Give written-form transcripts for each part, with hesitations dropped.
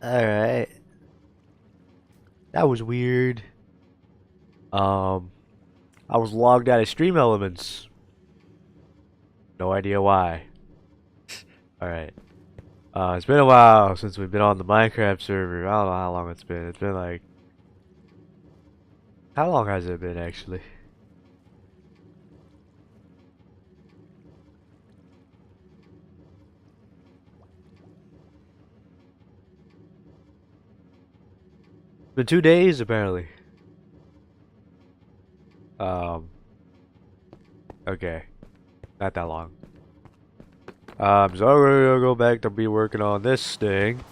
Alright. That was weird. Um, I was logged out of Stream Elements. No idea why. Alright. It's been a while since we've been on the Minecraft server. I don't know how long it's been. It's been like... How long has it been, actually? It's been 2 days, apparently. Um, okay. Not that long. So we're gonna go back to be working on this thing.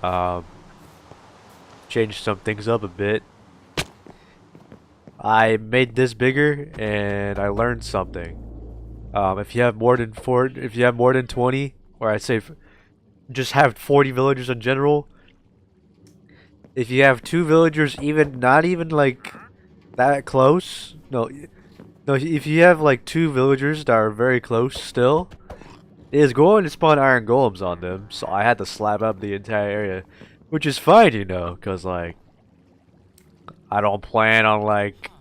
Um, change some things up a bit. I made this bigger, and I learned something. If you have more than if you have more than 20, or I'd say just have 40 villagers in general. If you have two villagers, even not even like that close, no, if you have like two villagers that are very close still, it is going to spawn iron golems on them. So I had to slab up the entire area, which is fine, cause like I don't plan on like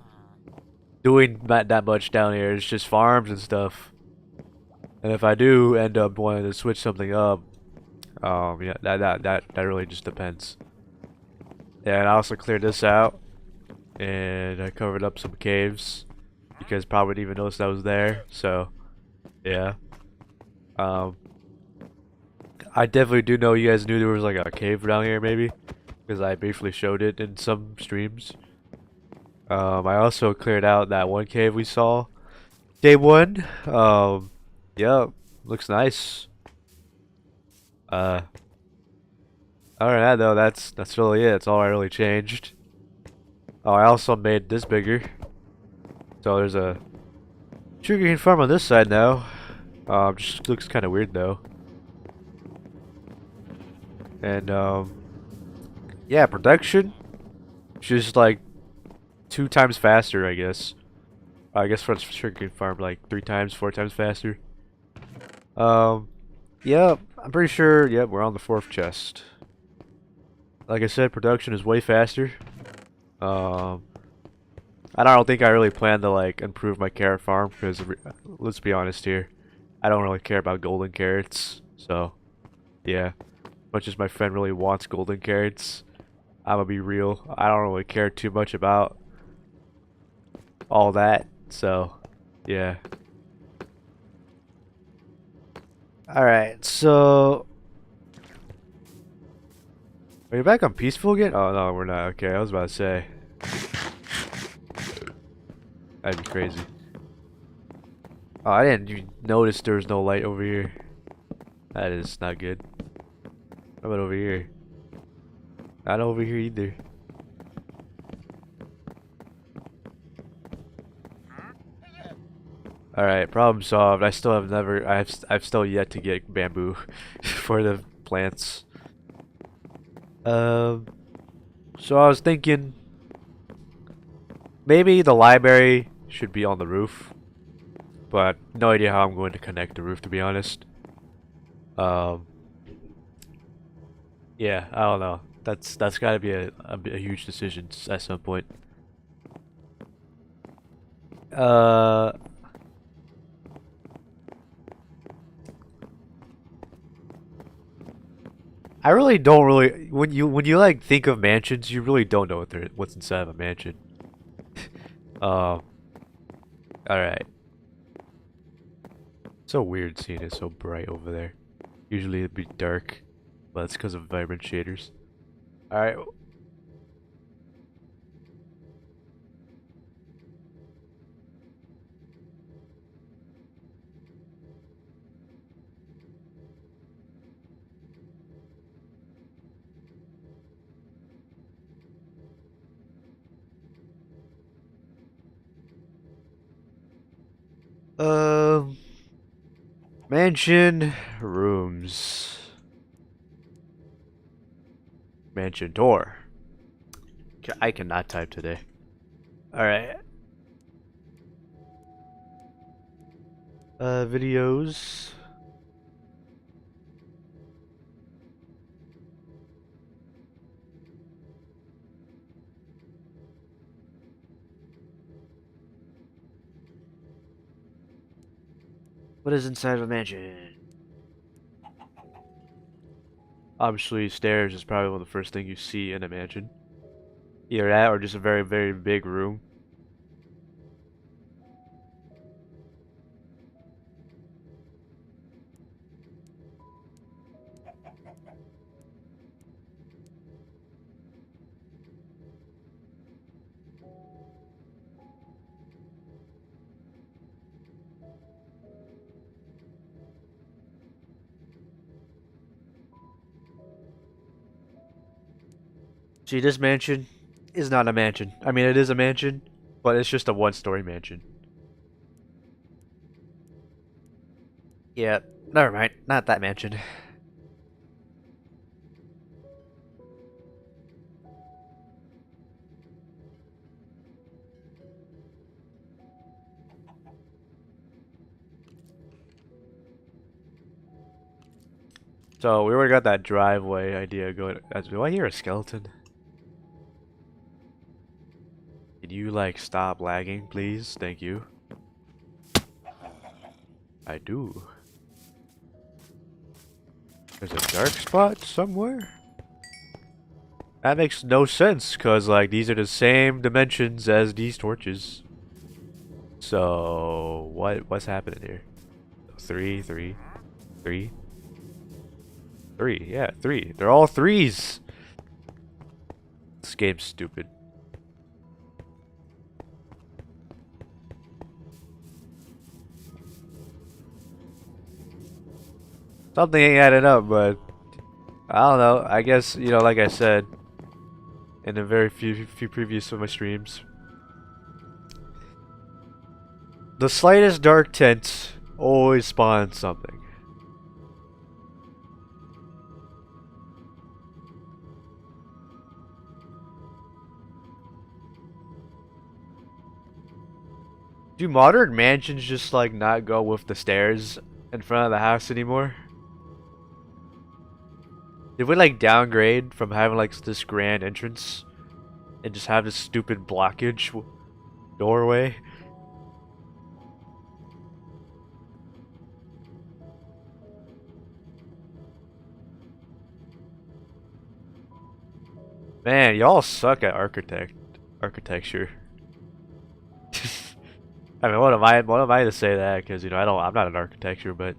doing that much down here. It's just farms and stuff. And if I do end up wanting to switch something up, yeah, that really just depends. Yeah, and I also cleared this out, and I covered up some caves because probably didn't even notice that was there. So, yeah. Um, I definitely do know you guys knew there was like a cave down here, maybe, because I briefly showed it in some streams. I also cleared out that one cave we saw day one. Yeah, looks nice. Uh, Other than that though, that's really it. That's all I really changed. Oh, I also made this bigger. So there's a sugarcane farm on this side now. Just looks kind of weird though. And yeah, production just like 2 times faster, I guess. I guess for a sugarcane farm, like 3 times, 4 times faster. Um, yeah, I'm pretty sure. Yep, we're on the fourth chest. Like I said, production is way faster. Um, I don't think I really plan to like improve my carrot farm because let's be honest here, I don't really care about golden carrots. So yeah, much as my friend really wants golden carrots, I'm gonna be real. I don't really care too much about all that. So yeah. All right. So are you back on peaceful again? Oh no, we're not. Okay, I was about to say that'd be crazy. Oh, I didn't even notice there was no light over here. That is not good. How about over here? Not over here either. Alright, problem solved. I still have never I've still yet to get bamboo for the plants. Um so I was thinking maybe the library should be on the roof, but no idea how I'm going to connect the roof to be honest. Um yeah, I don't know. That's got to be a huge decision at some point. Uh I really don't really when you like think of mansions, you really don't know what's inside of a mansion. Um all right. So weird seeing it so bright over there. Usually it'd be dark, but it's because of vibrant shaders. Alright. Um, mansion rooms. Mansion door. I cannot type today. Alright. Videos. What is inside of a mansion? Obviously, stairs is probably one of the first things you see in a mansion. Either that or just a very, very big room. See, this mansion is not a mansion. I mean, it is a mansion, but it's just a one-story mansion. Yeah, never mind. Not that mansion. So, we already got that driveway idea going. Do I hear a skeleton? Can you, like, stop lagging, please? Thank you. I do. There's a dark spot somewhere? That makes no sense, because, like, these are the same dimensions as these torches. So, what's happening here? 3, 3, 3, 3. Yeah, 3. They're all threes. This game's stupid. Something ain't adding up, but I don't know. I guess, you know, like I said in a very few previous of my streams, the slightest dark tint always spawns something. Do modern mansions just like not go with the stairs in front of the house anymore? Did we like downgrade from having like this grand entrance and just have this stupid blockage doorway? Man, y'all suck at architecture. I mean, what am I to say that? Because you know, I'm not an architecture, but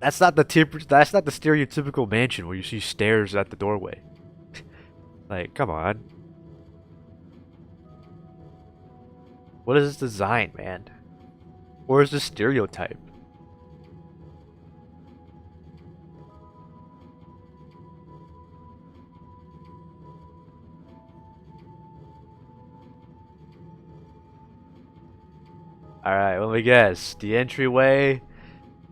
that's not the stereotypical mansion where you see stairs at the doorway. Like, come on. What is this design, man? Or is this stereotype? Alright, let me guess. The entryway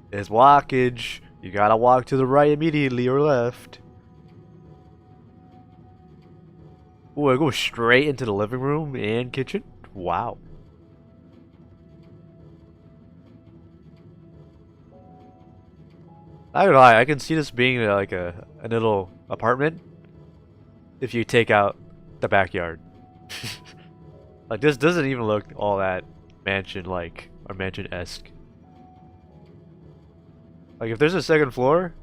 is walkage. You gotta walk to the right immediately or left. Ooh, I go straight into the living room and kitchen? Wow. I don't know, I can see this being like a little apartment if you take out the backyard. Like, this doesn't even look all that mansion-like or mansion-esque. Like, if there's a second floor,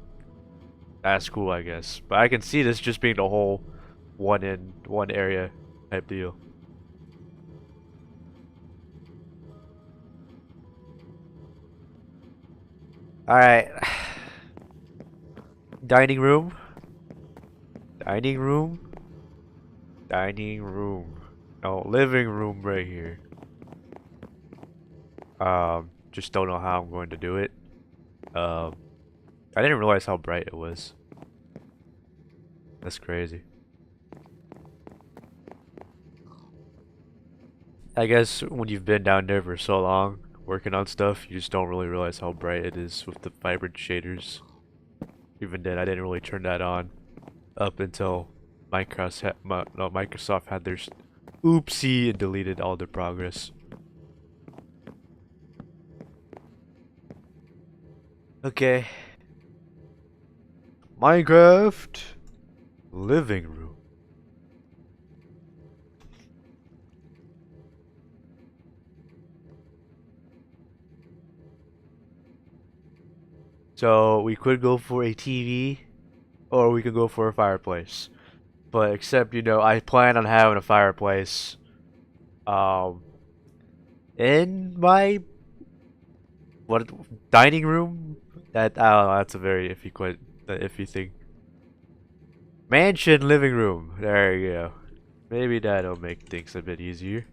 that's cool, I guess. But I can see this just being the whole one area type deal. Alright. Dining room. Dining room. Dining room. No, living room right here. Just don't know how I'm going to do it. I didn't realize how bright it was. That's crazy. I guess when you've been down there for so long, working on stuff, you just don't really realize how bright it is with the vibrant shaders. Even then, I didn't really turn that on up until Microsoft had their oopsie and deleted all their progress. Okay. Minecraft living room. So we could go for a TV, or we could go for a fireplace. But except, you know, I plan on having a fireplace um in my what dining room. That I don't know, that's a very iffy thing. Mansion living room. There you go. Maybe that'll make things a bit easier.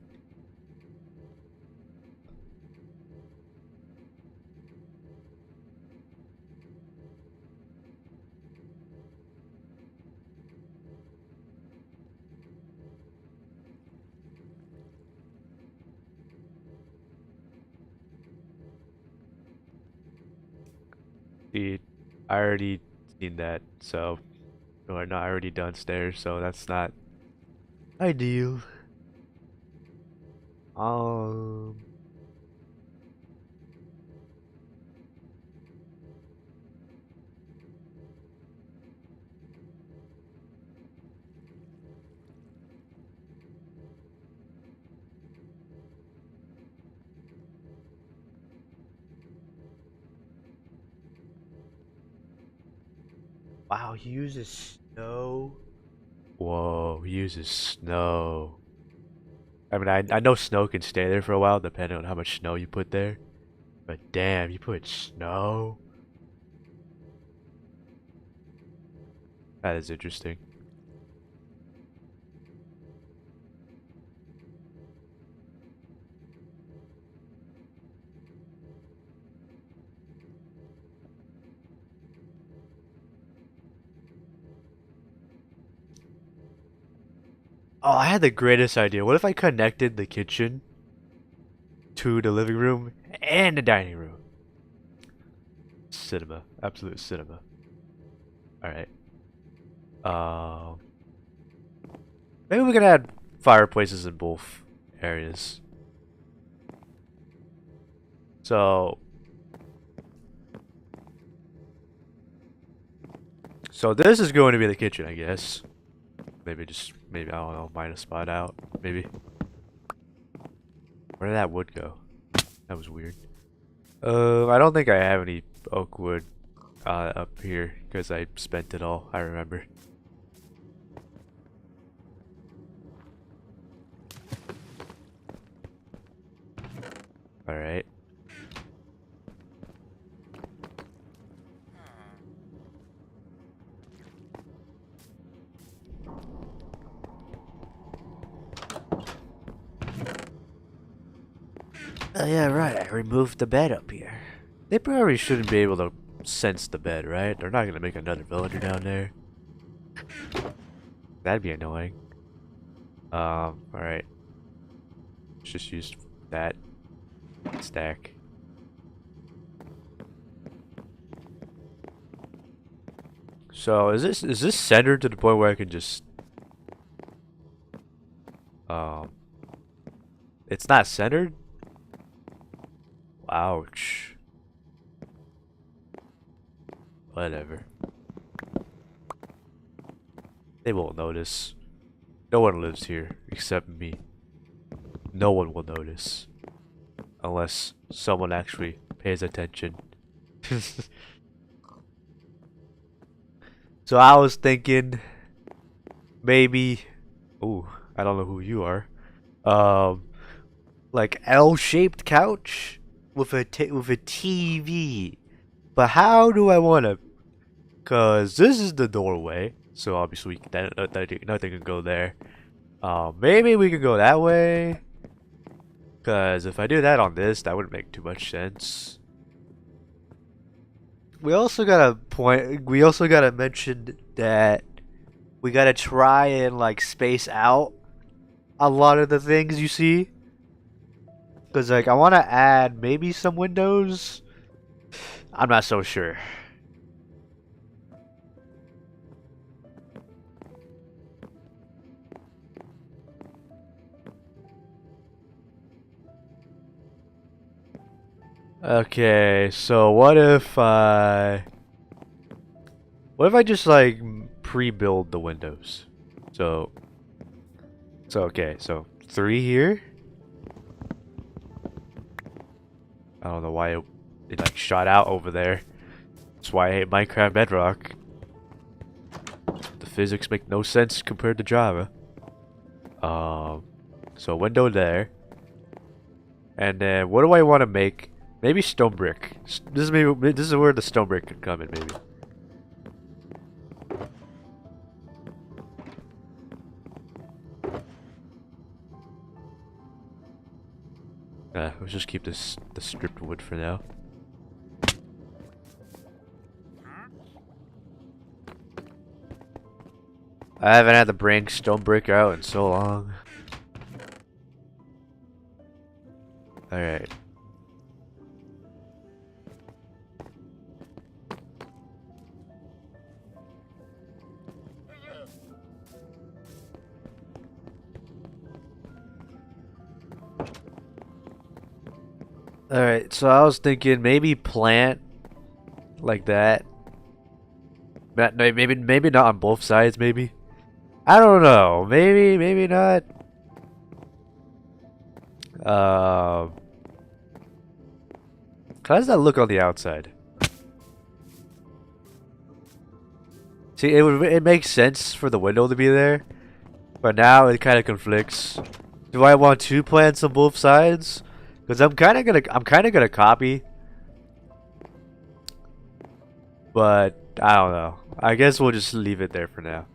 See, I already seen that, so or not, I already done stairs, so that's not ideal. Um, wow, he uses snow. Whoa, he uses snow. I mean, I know snow can stay there for a while depending on how much snow you put there. But damn, you put snow? That is interesting. Oh, I had the greatest idea. What if I connected the kitchen to the living room and the dining room? Cinema. Absolute cinema. Alright. Um, maybe we can add fireplaces in both areas. So, this is going to be the kitchen, I guess. Maybe I don't know, minus spot out. Maybe. Where did that wood go? That was weird. I don't think I have any oak wood up here because I spent it all. I remember. All right. Oh yeah, right. I removed the bed up here. They probably shouldn't be able to sense the bed, right? They're not gonna make another villager down there. That'd be annoying. Alright. Let's just use that stack. So is this centered to the point where I can just it's not centered? Ouch. Whatever. They won't notice. No one lives here except me. No one will notice. Unless someone actually pays attention. So I was thinking maybe ooh, I don't know who you are. Um like L-shaped couch with a TV. But how do I want to? Cause this is the doorway, so obviously nothing can go there. Maybe we can go that way. Cause if I do that on this, that wouldn't make too much sense. We also gotta We also gotta mention that we gotta try and like space out a lot of the things you see. Cause like I want to add maybe some windows. I'm not so sure. Okay, so what if I just like pre-build the windows? So okay, so 3 here. I don't know why it like shot out over there. That's why I hate Minecraft Bedrock. The physics make no sense compared to Java. So window there. And then what do I want to make? Maybe stone brick. This is where the stone brick could come in, maybe. Let's just keep the stripped wood for now. I haven't had to bring stone brick out in so long. Alright. Alright, so I was thinking maybe plant like that. Maybe not on both sides, maybe. I don't know. Maybe not. How does that look on the outside? See, it makes sense for the window to be there, but now it kind of conflicts. Do I want two plants on both sides? Because I'm kind of gonna copy, but I don't know. I guess we'll just leave it there for now.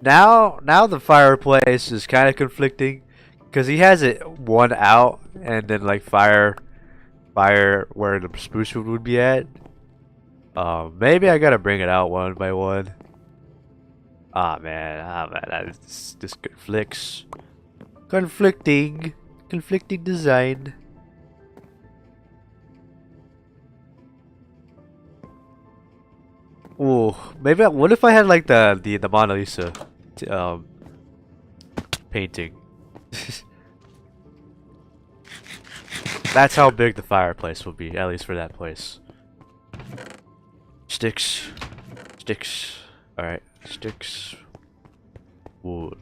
Now the fireplace is kind of conflicting because he has it one out and then like fire where the spruce wood would be at. Maybe I gotta bring it out one by one. Ah man, this conflicts. Conflicting design. Ooh, maybe. What if I had like the Mona Lisa, painting? That's how big the fireplace will be, at least for that place. Sticks. Alright, sticks. Wood.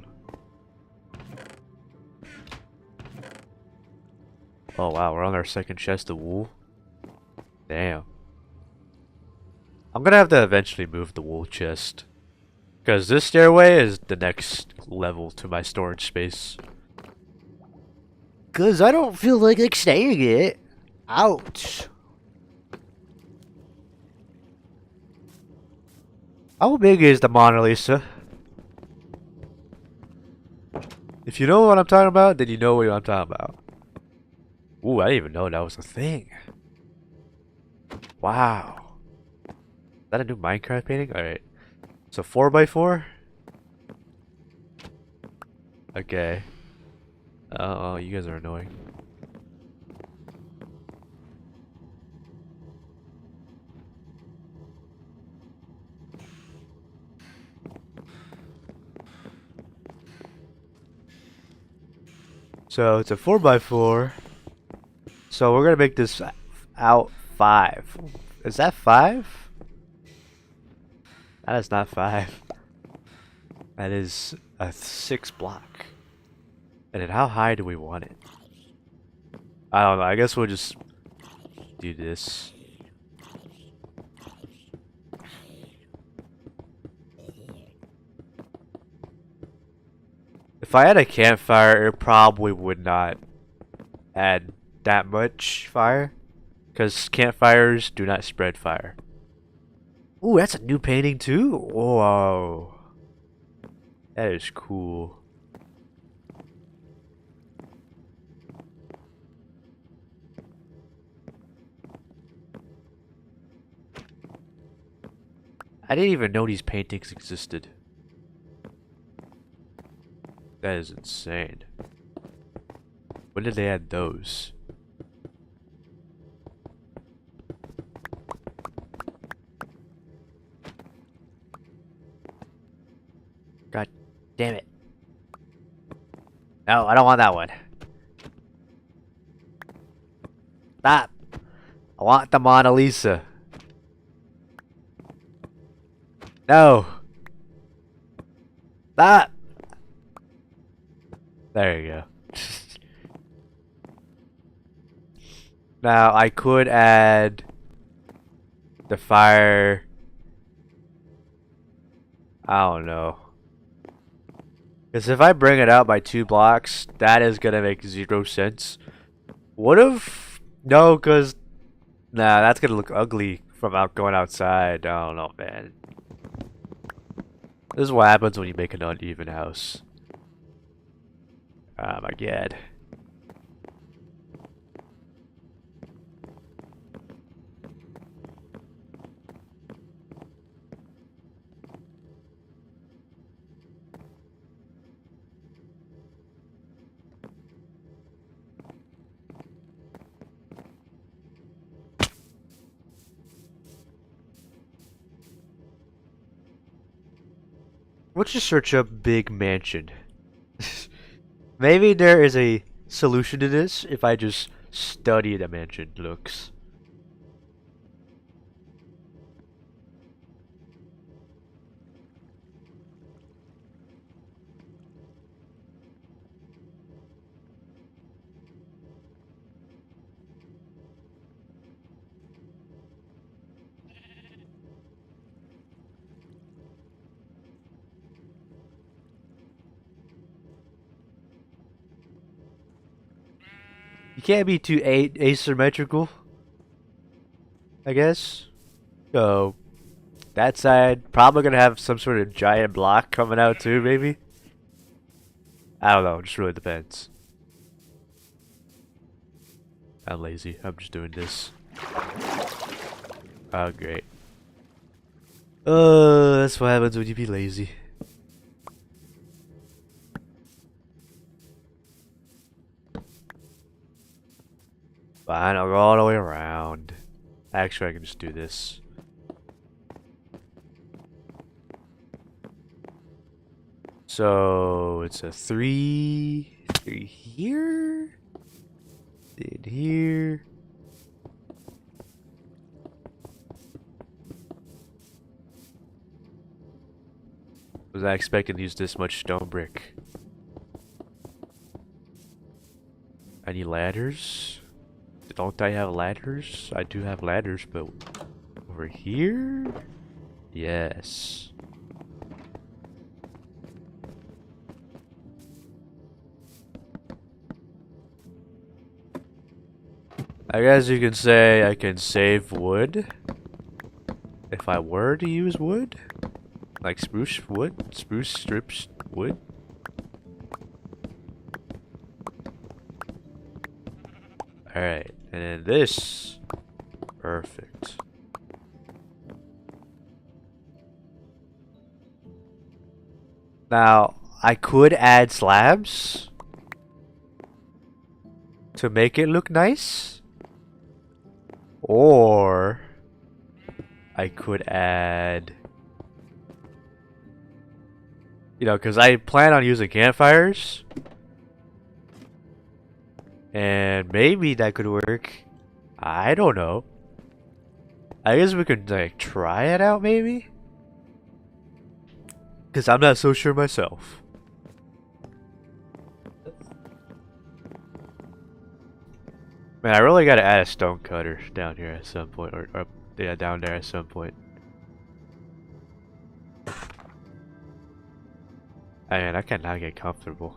Oh wow, we're on our second chest of wool. Damn. I'm gonna have to eventually move the wool chest. Because this stairway is the next level to my storage space. Because I don't feel like extending it. Ouch. How big is the Mona Lisa? If you know what I'm talking about, then you know what I'm talking about. Ooh, I didn't even know that was a thing. Wow. Is that a new Minecraft painting? Alright. So 4x4? Okay. Oh, you guys are annoying. So it's a 4x4. So we're gonna make this out 5. Is that 5? That is not 5. That is a 6 block. And then how high do we want it? I don't know. I guess we'll just do this. If I had a campfire, it probably would not add that much fire. Because campfires do not spread fire. Ooh, that's a new painting too. Whoa. That is cool. I didn't even know these paintings existed. That is insane. When did they add those? God damn it. No, I don't want that one. Stop. I want the Mona Lisa. No. Stop. There you go. Now I could add the fire. I don't know. Because if I bring it out by 2 blocks, that is gonna make 0 sense. What if... No, because... Nah, that's gonna look ugly from going outside. I don't know, man. This is what happens when you make an uneven house. Oh my god. Let's just search up big mansion. Maybe there is a solution to this if I just study the mansion looks. You can't be too asymmetrical, I guess. So that side probably gonna have some sort of giant block coming out too, maybe. I don't know. It just really depends. I'm lazy. I'm just doing this. Oh great. That's what happens when you be lazy. Fine, I'll go all the way around. Actually, I can just do this. So it's a 3 here, in here. Was I expecting to use this much stone brick? I need ladders. Don't I have ladders? I do have ladders, but over here? Yes. I guess you can say I can save wood if I were to use wood. Like spruce wood? Spruce strips wood? Alright, and then this. Perfect. Now, I could add slabs to make it look nice. Or I could add... You know, because I plan on using campfires. And maybe that could work. I don't know. I guess we could, like, try it out, maybe? Because I'm not so sure myself. Man, I really gotta add a stone cutter down here at some point. Or yeah, down there at some point. Man, I cannot get comfortable.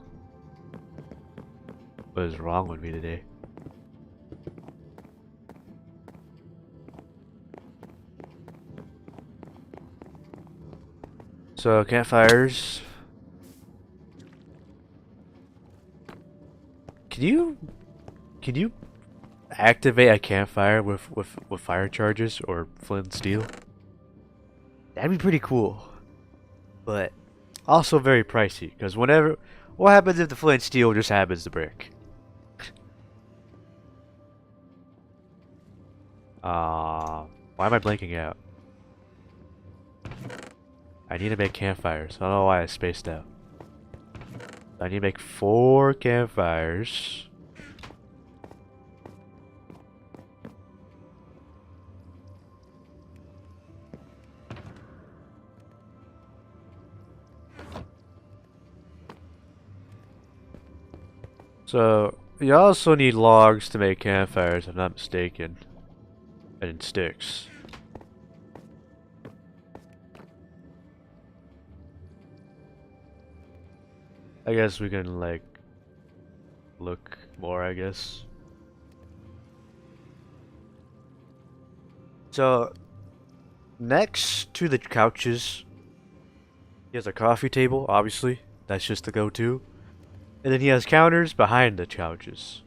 What is wrong with me today? So, campfires. Can you activate a campfire with fire charges or flint and steel? That'd be pretty cool. But also very pricey, because what happens if the flint and steel just happens to break? Why am I blanking out? I need to make campfires. I don't know why I spaced out. I need to make 4 campfires. So, you also need logs to make campfires, if I'm not mistaken. And sticks. I guess we can, like, look more, I guess. So, next to the couches, he has a coffee table, obviously. That's just the go-to. And then he has counters behind the couches.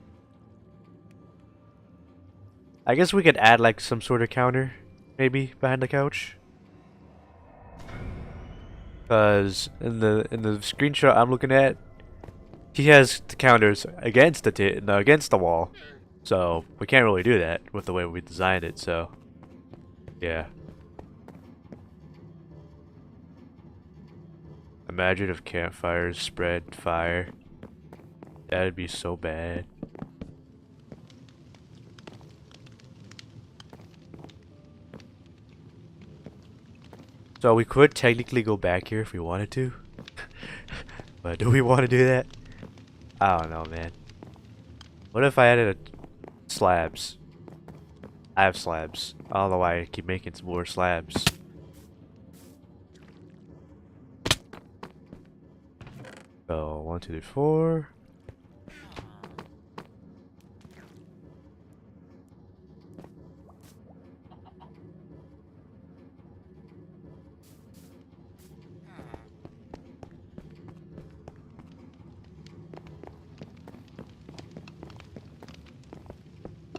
I guess we could add, like, some sort of counter, maybe, behind the couch. Because in the screenshot I'm looking at, he has the counters against the against the wall, so we can't really do that with the way we designed it. So, yeah. Imagine if campfires spread fire. That'd be so bad. So we could technically go back here if we wanted to, but do we want to do that? I don't know, man. What if I added slabs? I have slabs. I don't know why I keep making some more slabs. So 1, 2, 3, 4.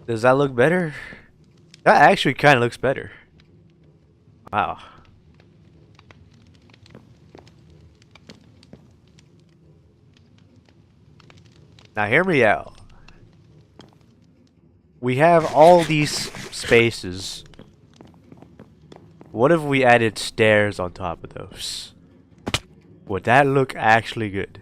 Does that look better? That actually kind of looks better. Wow. Now hear me out. We have all these spaces. What if we added stairs on top of those? Would that look actually good?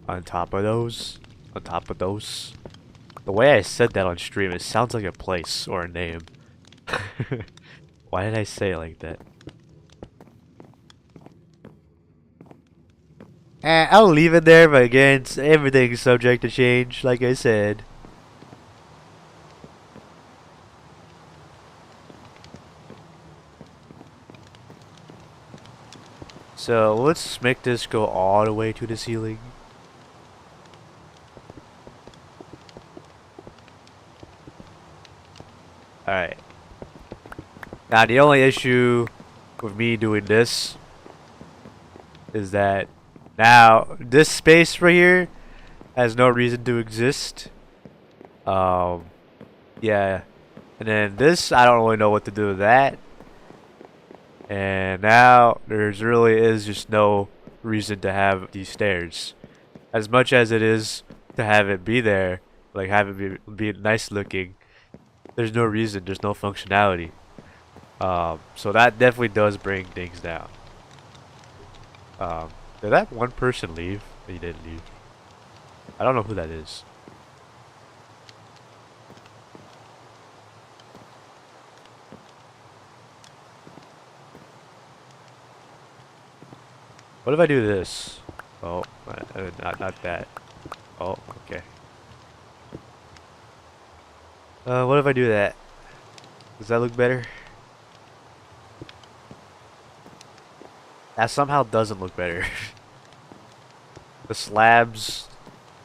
On top of those? On top of those? The way I said that on stream, it sounds like a place or a name. Why did I say it like that? I'll leave it there, but again, everything's subject to change, like I said. So let's make this go all the way to the ceiling. Alright. Now the only issue with me doing this is that now this space right here has no reason to exist. Yeah. And then this, I don't really know what to do with that. And now there's really is just no reason to have these stairs. As much as it is to have it be there, like have it be nice looking, there's no reason, there's no functionality. So that definitely does bring things down. Did that one person leave? He did leave. I don't know who that is. What if I do this? Oh, not that. Oh, okay. What if I do that? Does that look better? That somehow doesn't look better. The slabs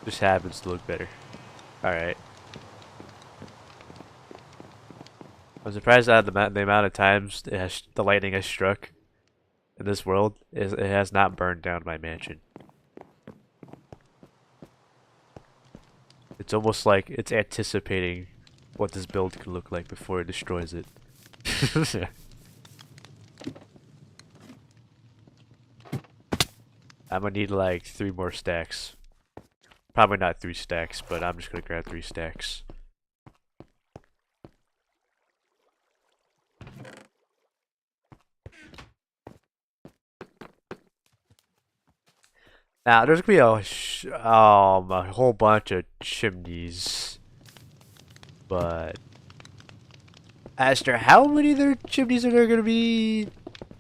just happens to look better. Alright. I'm surprised at the amount of times the lightning has struck in this world. It has not burned down my mansion. It's almost like it's anticipating what this build could look like before it destroys it. I'm gonna need like 3 more stacks. Probably not 3 stacks, but I'm just gonna grab 3 stacks. Now, there's gonna be a whole bunch of chimneys, but as to how many there chimneys are there gonna be,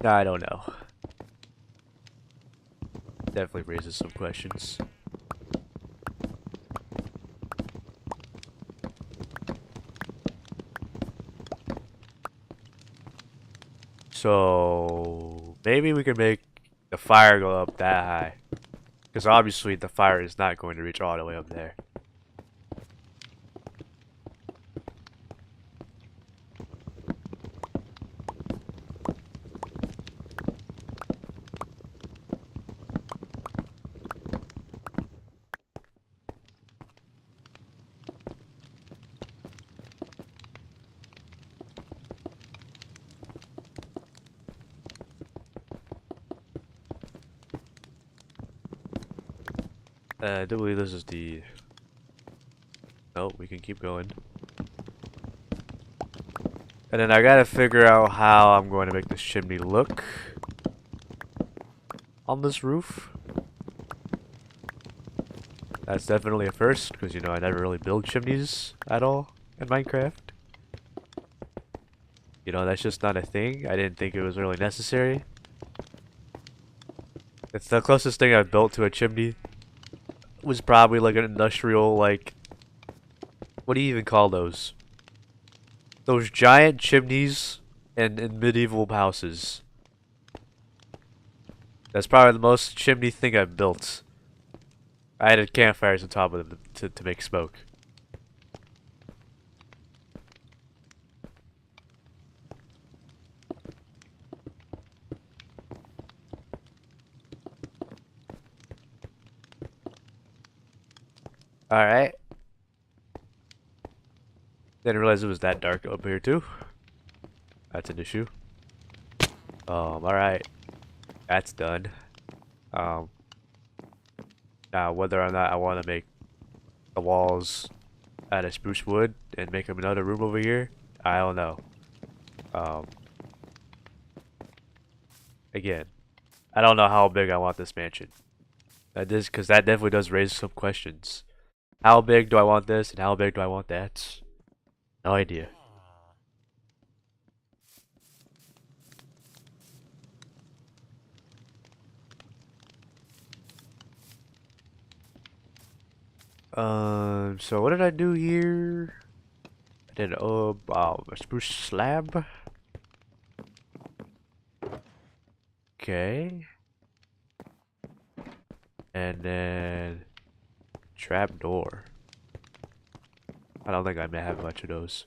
I don't know. Definitely raises some questions. So maybe we can make the fire go up that high, because obviously the fire is not going to reach all the way up there. I do believe this is the... Oh, we can keep going. And then I gotta figure out how I'm going to make this chimney look on this roof. That's definitely a first, because you know I never really build chimneys at all in Minecraft. You know, that's just not a thing. I didn't think it was really necessary. It's the closest thing I've built to a chimney. Was probably like an industrial, like... What do you even call those? Those giant chimneys in medieval houses. That's probably the most chimney thing I've built. I added campfires on top of them to make smoke. Alright. Didn't realize it was that dark up here too. That's an issue. Alright. That's done. Um, Now whether or not I want to make the walls out of spruce wood and make them another room over here, I don't know. Um, Again, I don't know how big I want this mansion. Because that definitely does raise some questions. How big do I want this, and how big do I want that? No idea. So what did I do here? I did a spruce slab. Okay. And then trap door. I don't think I may have much of those.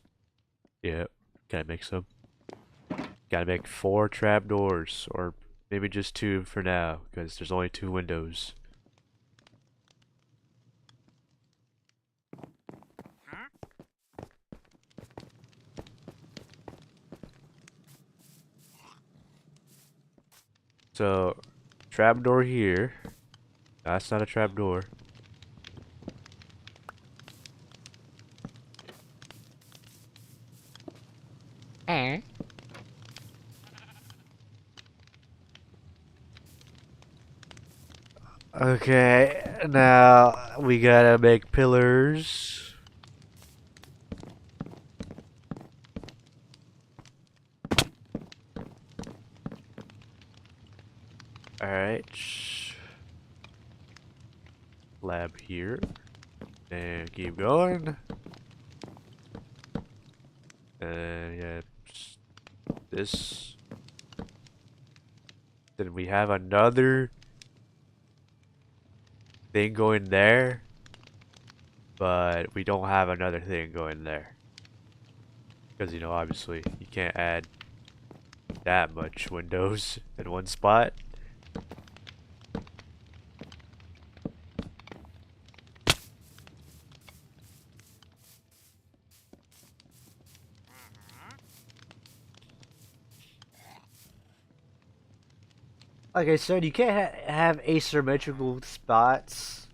Yep. Can I make some? Gotta make 4 trap doors, or maybe just 2 for now, because there's only 2 windows. So, trap door here. That's not a trap door. Okay, now we gotta make pillars. Alright. Lab here. And keep going. And yeah, this. Then we have another thing going there. But we don't have another thing going there. Because, you know, obviously, you can't add that much windows in one spot. Like I said, you can't have asymmetrical spots.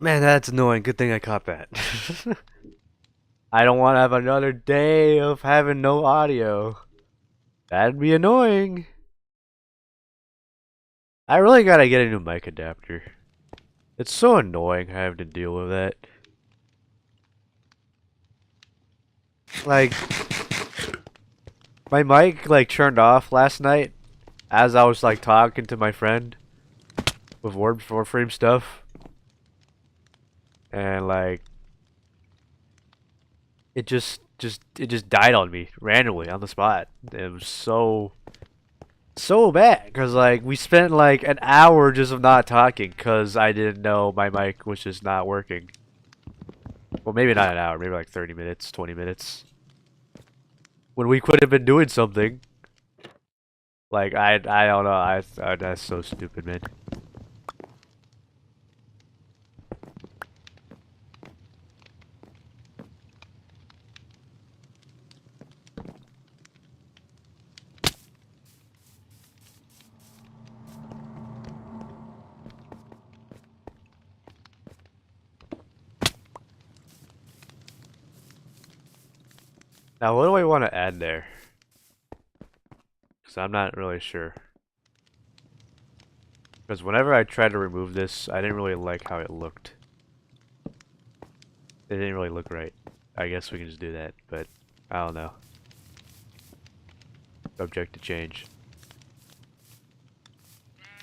Man, that's annoying. Good thing I caught that. I don't want to have another day of having no audio. That'd be annoying. I really gotta get a new mic adapter. It's so annoying having to deal with that. Like, my mic like turned off last night as I was like talking to my friend with Warframe stuff, and like it just died on me randomly on the spot. It was so bad because like we spent like an hour just of not talking because I didn't know my mic was just not working. Well, maybe not an hour, maybe like 30 minutes, 20 minutes. When we could have been doing something. Like I don't know. That's so stupid, man. Now, what do I want to add there? Because I'm not really sure. Because whenever I tried to remove this, I didn't really like how it looked. It didn't really look right. I guess we can just do that, but I don't know. Subject to change.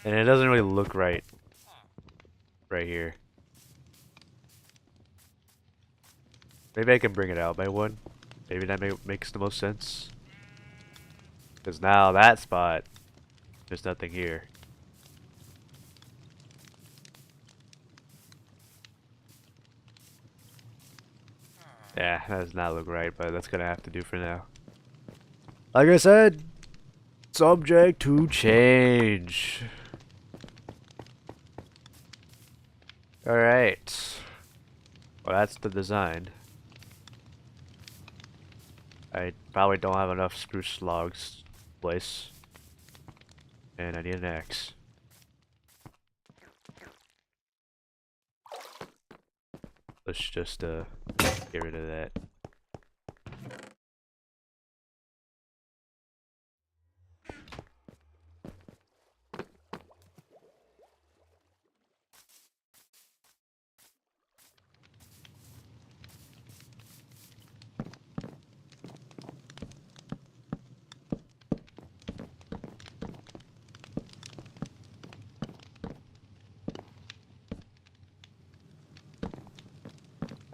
And it doesn't really look right. Right here. Maybe I can bring it out by one. Maybe that makes the most sense. Because now that spot, there's nothing here. Yeah, that does not look right, but that's gonna have to do for now. Like I said, subject to change. Alright. Well, that's the design. I probably don't have enough spruce logs to place. And I need an axe. Let's just get rid of that.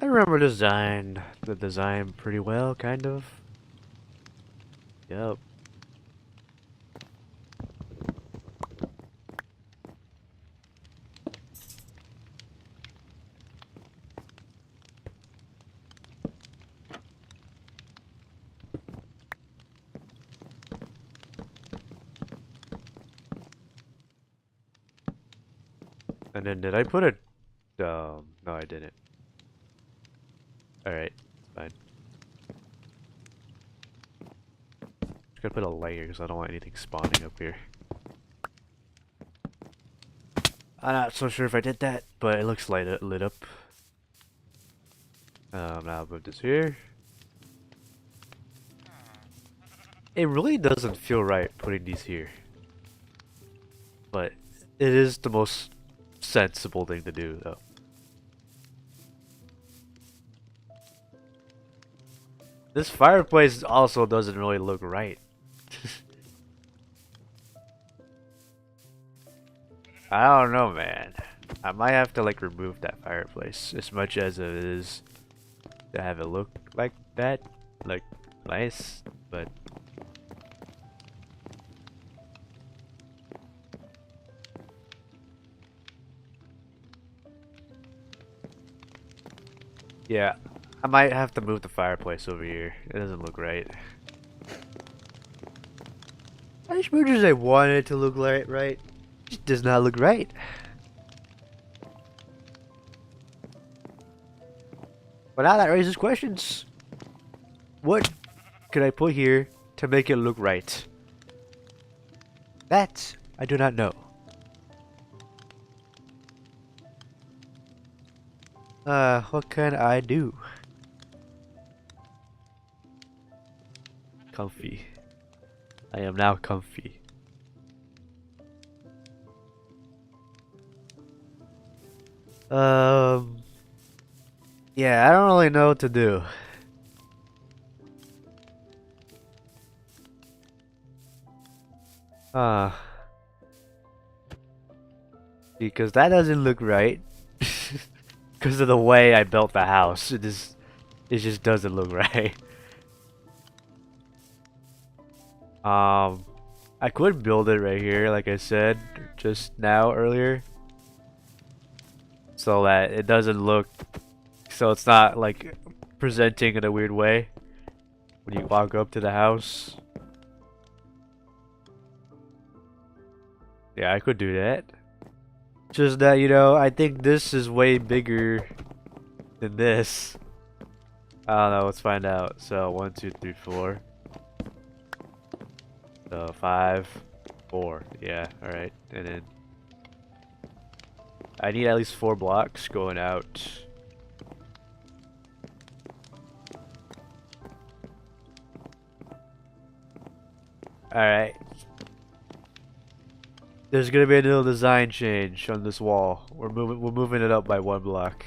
I remember the design pretty well, kind of. Yep. And then did I put it? No, I didn't. Alright, fine. Just gotta put a layer because I don't want anything spawning up here. I'm not so sure if I did that, but it looks lit up. Now I'll put this here. It really doesn't feel right putting these here. But it is the most sensible thing to do, though. This fireplace also doesn't really look right. I don't know, man. I might have to like remove that fireplace as much as it is to have it look like that, like nice, but yeah, I might have to move the fireplace over here. It doesn't look right. As much as I want it to look right, it just does not look right. But now that raises questions. What could I put here to make it look right? That I do not know. What can I do? Comfy. I am now comfy. Um, yeah, I don't really know what to do. Uh, because that doesn't look right. Because of the way I built the house, it just doesn't look right. Um, I could build it right here, like I said just now earlier, so that it doesn't look, so it's not like presenting in a weird way when you walk up to the house. Yeah, I could do that. Just that, you know, I think this is way bigger than this. I don't know, let's find out. So, 1, 2, 3, 4. So, 5, 4. Yeah, alright. And then I need at least 4 blocks going out. Alright. There's gonna be a little design change on this wall. We're moving it up by 1 block.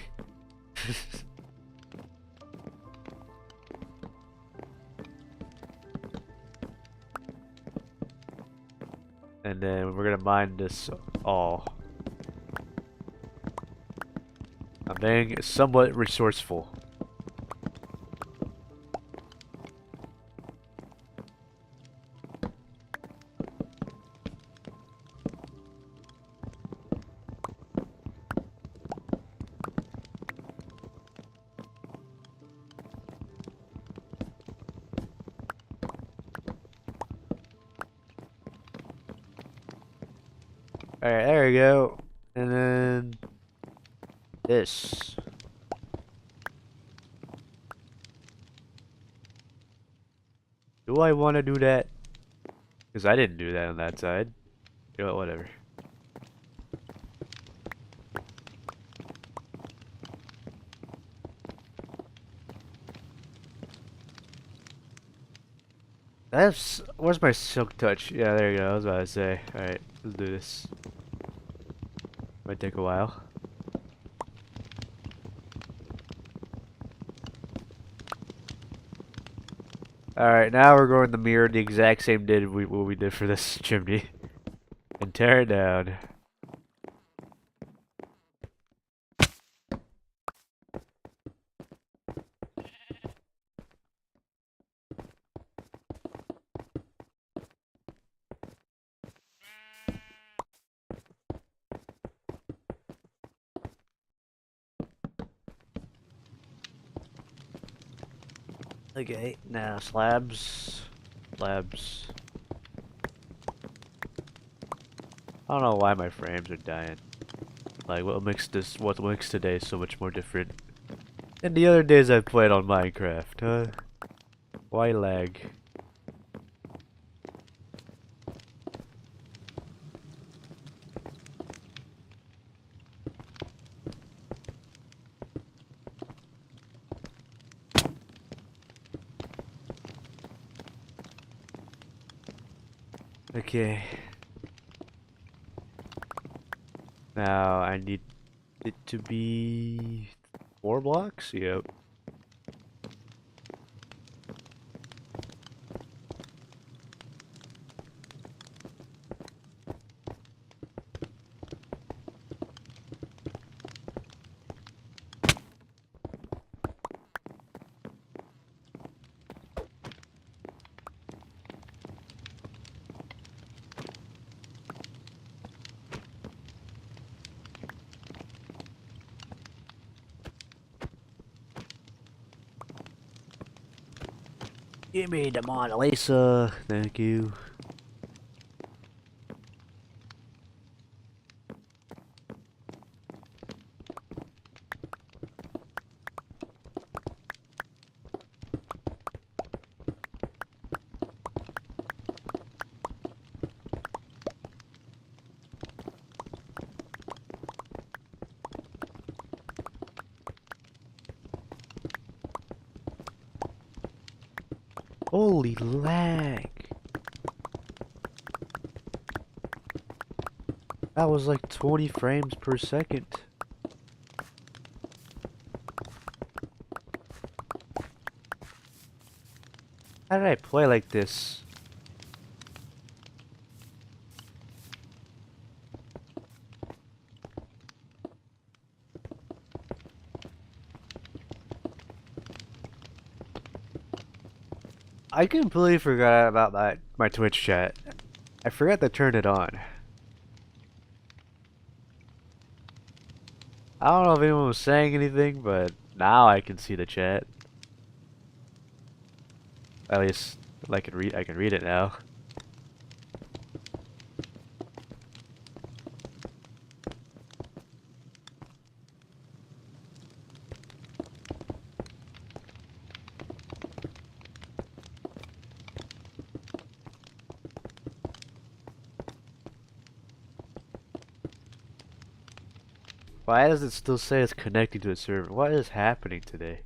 And then we're gonna mine this all. I'm being somewhat resourceful. Alright, there we go. And then this. Do I want to do that? Because I didn't do that on that side. You know what, whatever. That's... Where's my silk touch? Yeah, there you go. I was about to say. Alright, let's do this. Might take a while. Alright, now we're going to mirror the exact same what we did for this chimney. And tear it down. Okay, now slabs. Slabs. I don't know why my frames are dying. Like, what makes today so much more different than the other days I've played on Minecraft, huh? Why lag? Okay. Now I need it to be 4 blocks? Yep. Give me the Mona Lisa. Thank you. Holy lag. That was like 20 frames per second. How did I play like this? I completely forgot about my Twitch chat. I forgot to turn it on. I don't know if anyone was saying anything, but now I can see the chat. At least I can read it now. Why does it still say it's connecting to a server? What is happening today?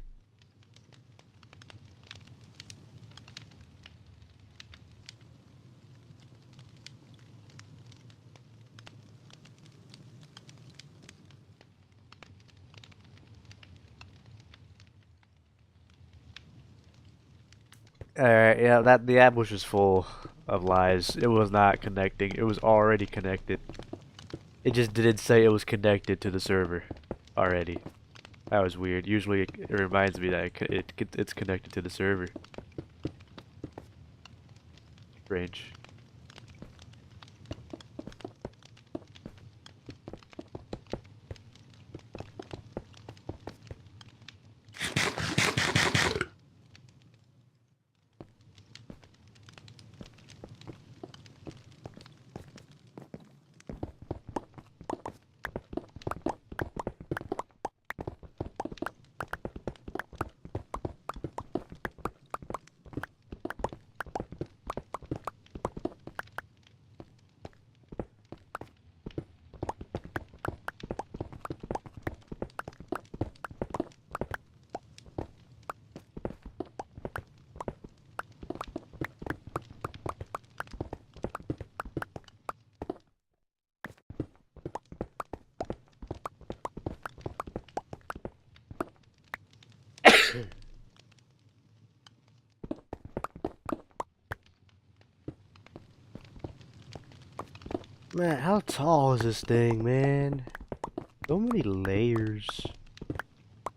Alright, yeah, the app was just full of lies. It was not connecting. It was already connected. It just didn't say it was connected to the server already. That was weird. Usually it reminds me that it's connected to the server. Strange. Man, how tall is this thing, man? So many layers.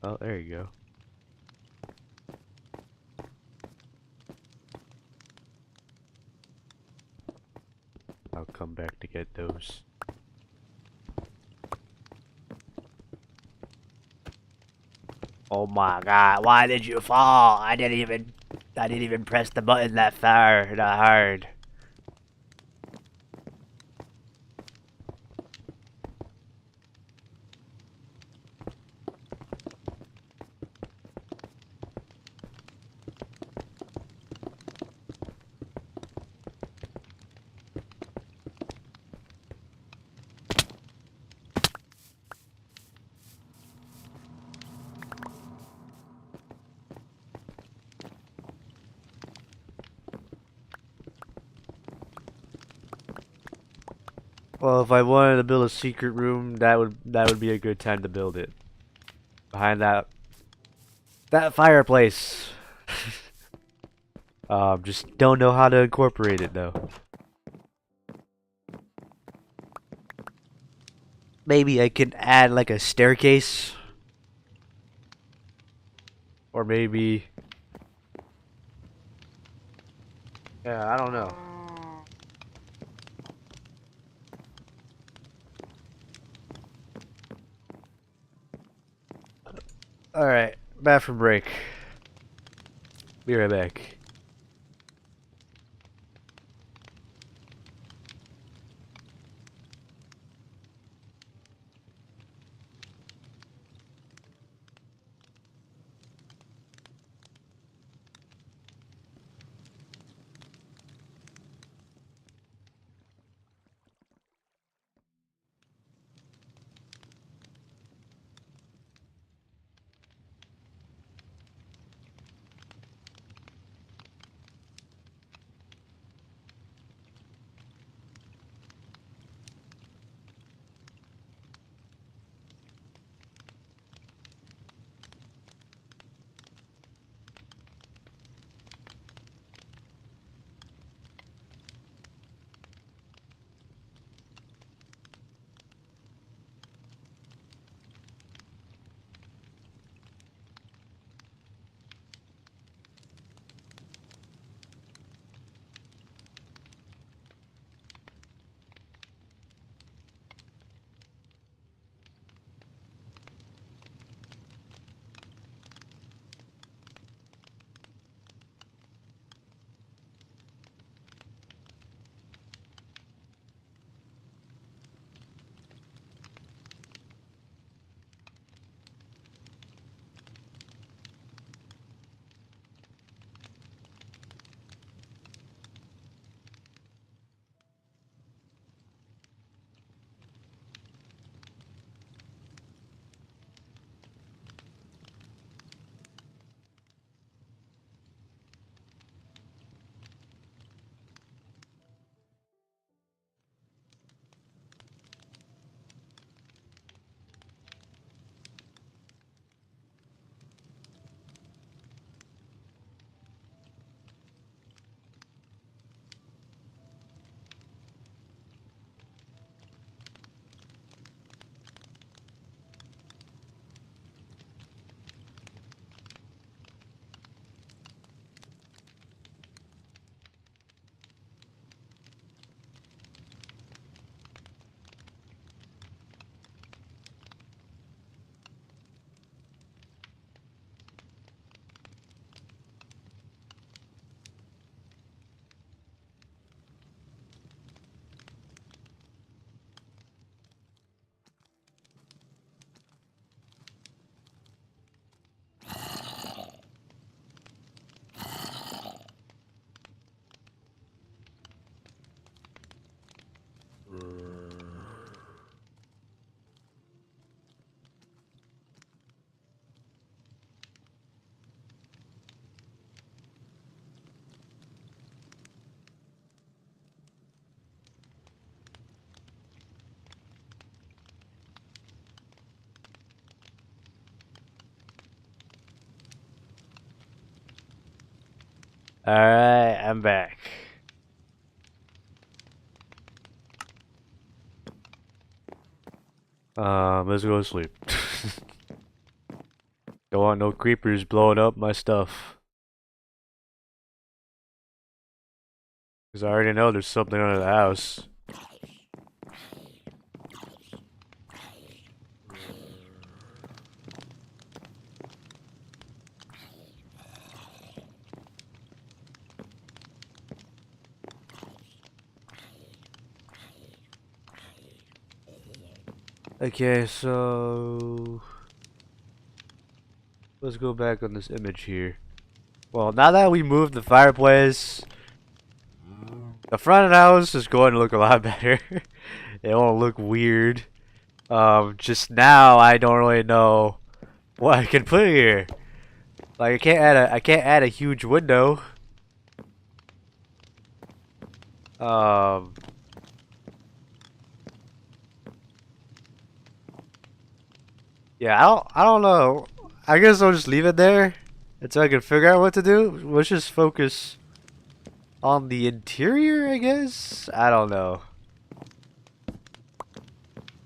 Oh, there you go. I'll come back to get those. Oh my god, why did you fall? I didn't even press the button that far, that hard. Well, if I wanted to build a secret room, that would be a good time to build it. Behind that fireplace. Just don't know how to incorporate it though. Maybe I can add like a staircase. Or maybe... Yeah, I don't know. Alright, bathroom break. Be right back. Alright, I'm back. Let's go to sleep. Don't want no creepers blowing up my stuff. Cause I already know there's something under the house. Okay, so let's go back on this image here. Well, now that we moved the fireplace, the front of the house is going to look a lot better. It won't look weird. Just now I don't really know what I can put here. Like I can't add a huge window. Um, yeah, I don't know. I guess I'll just leave it there until I can figure out what to do. Let's just focus on the interior, I guess. I don't know.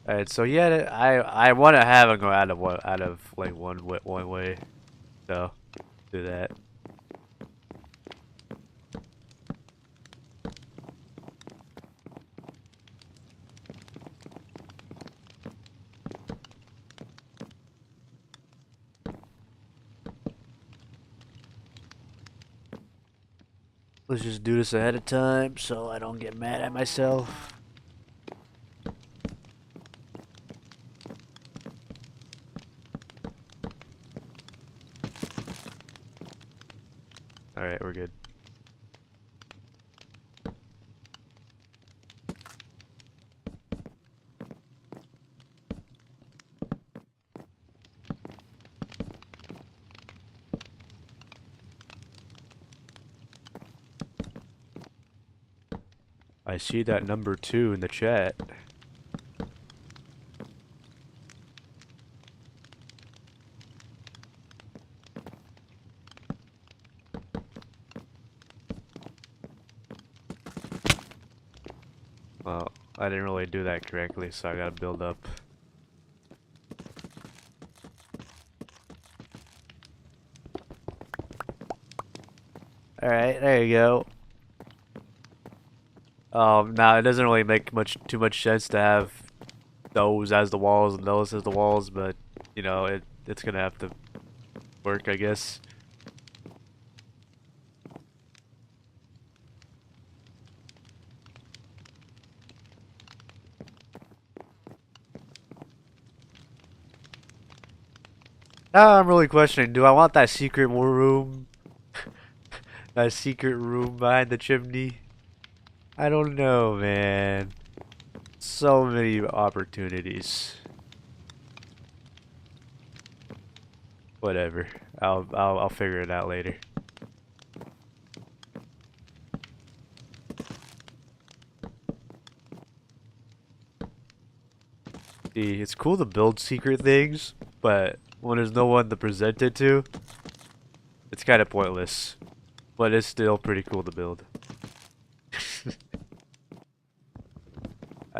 Alright, so yeah, I want to have it go out of like one way. So do that. Let's just do this ahead of time so I don't get mad at myself. Alright, we're good. I see that number 2 in the chat. Well, I didn't really do that correctly, so I gotta build up. Alright, there you go. Now it doesn't really make too much sense to have those as the walls and those as the walls, but you know, it's gonna have to work, I guess. Now I'm really questioning, do I want that secret room? That secret room behind the chimney? I don't know, man. So many opportunities. Whatever. I'll figure it out later. See, it's cool to build secret things, but when there's no one to present it to, it's kind of pointless. But it's still pretty cool to build.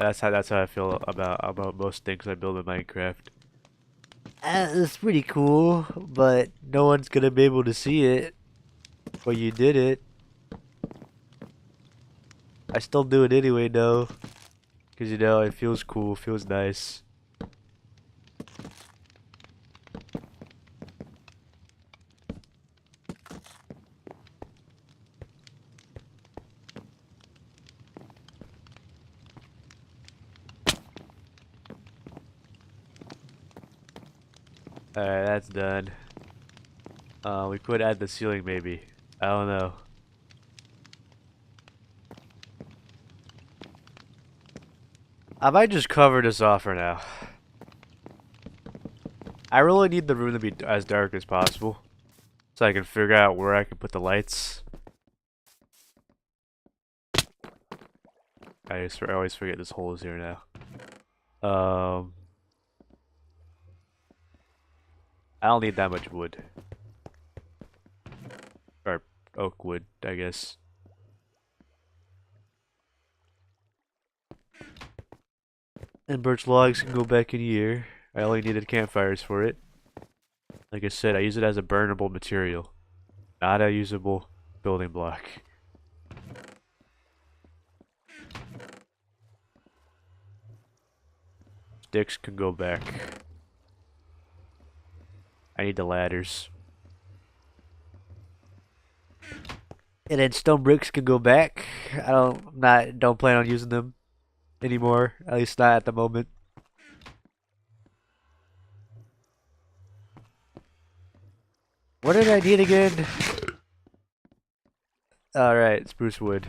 That's how I feel about most things I build in Minecraft. It's pretty cool, but no one's gonna be able to see it. But you did it. I still do it anyway, though, because you know it feels cool, feels nice. Alright, that's done. We could add the ceiling maybe. I don't know. I might just cover this off for now. I really need the room to be as dark as possible, so I can figure out where I can put the lights. I always forget this hole is here now. I don't need that much wood. Or oak wood, I guess. And birch logs can go back in here. I only needed campfires for it. Like I said, I use it as a burnable material, not a usable building block. Sticks can go back. I need the ladders. And then stone bricks can go back. Don't plan on using them anymore. At least not at the moment. What did I need again? Alright, spruce wood.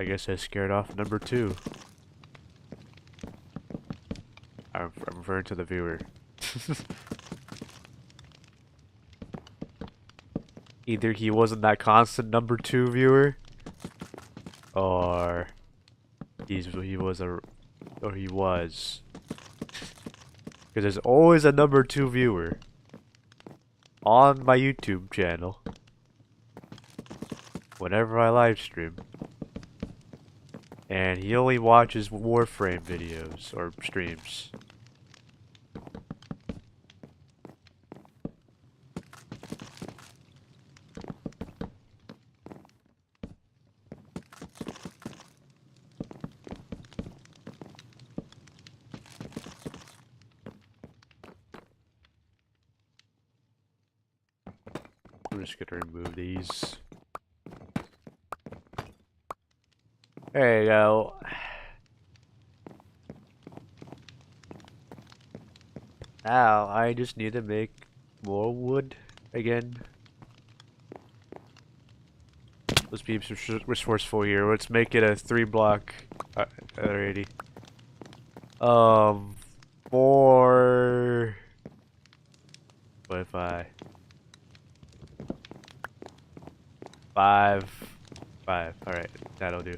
I guess I scared off number 2. I'm referring to the viewer. Either he wasn't that constant number 2 viewer, or he was. Because there's always a number 2 viewer on my YouTube channel whenever I live stream. And he only watches Warframe videos or streams. I'm just gonna remove these. There you go. Now I just need to make more wood again. Let's be resourceful here. Let's make it a 3-block already. 4. What if I 5. Alright, that'll do.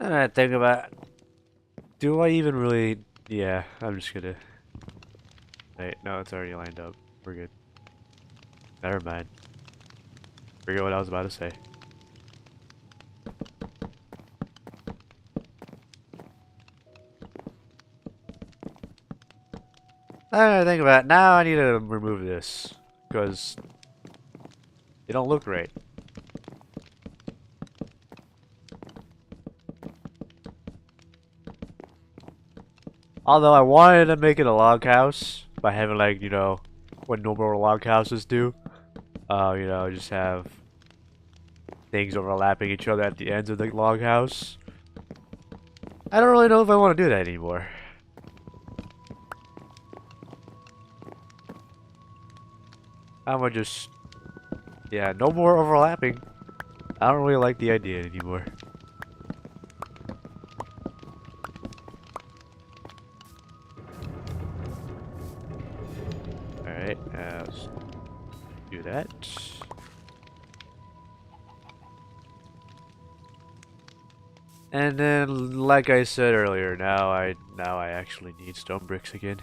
And I think about, do I even really? Yeah, I'm just gonna. Wait, no, it's already lined up. We're good. Never mind. Forget what I was about to say. I think about it. Now I need to remove this because they don't look right. Although I wanted to make it a log house by having, like, you know, what normal log houses do. You know, just have things overlapping each other at the ends of the log house. I don't really know if I want to do that anymore. I'ma just... Yeah, no more overlapping. I don't really like the idea anymore. Alright, let's do that. And then, like I said earlier, now I actually need stone bricks again.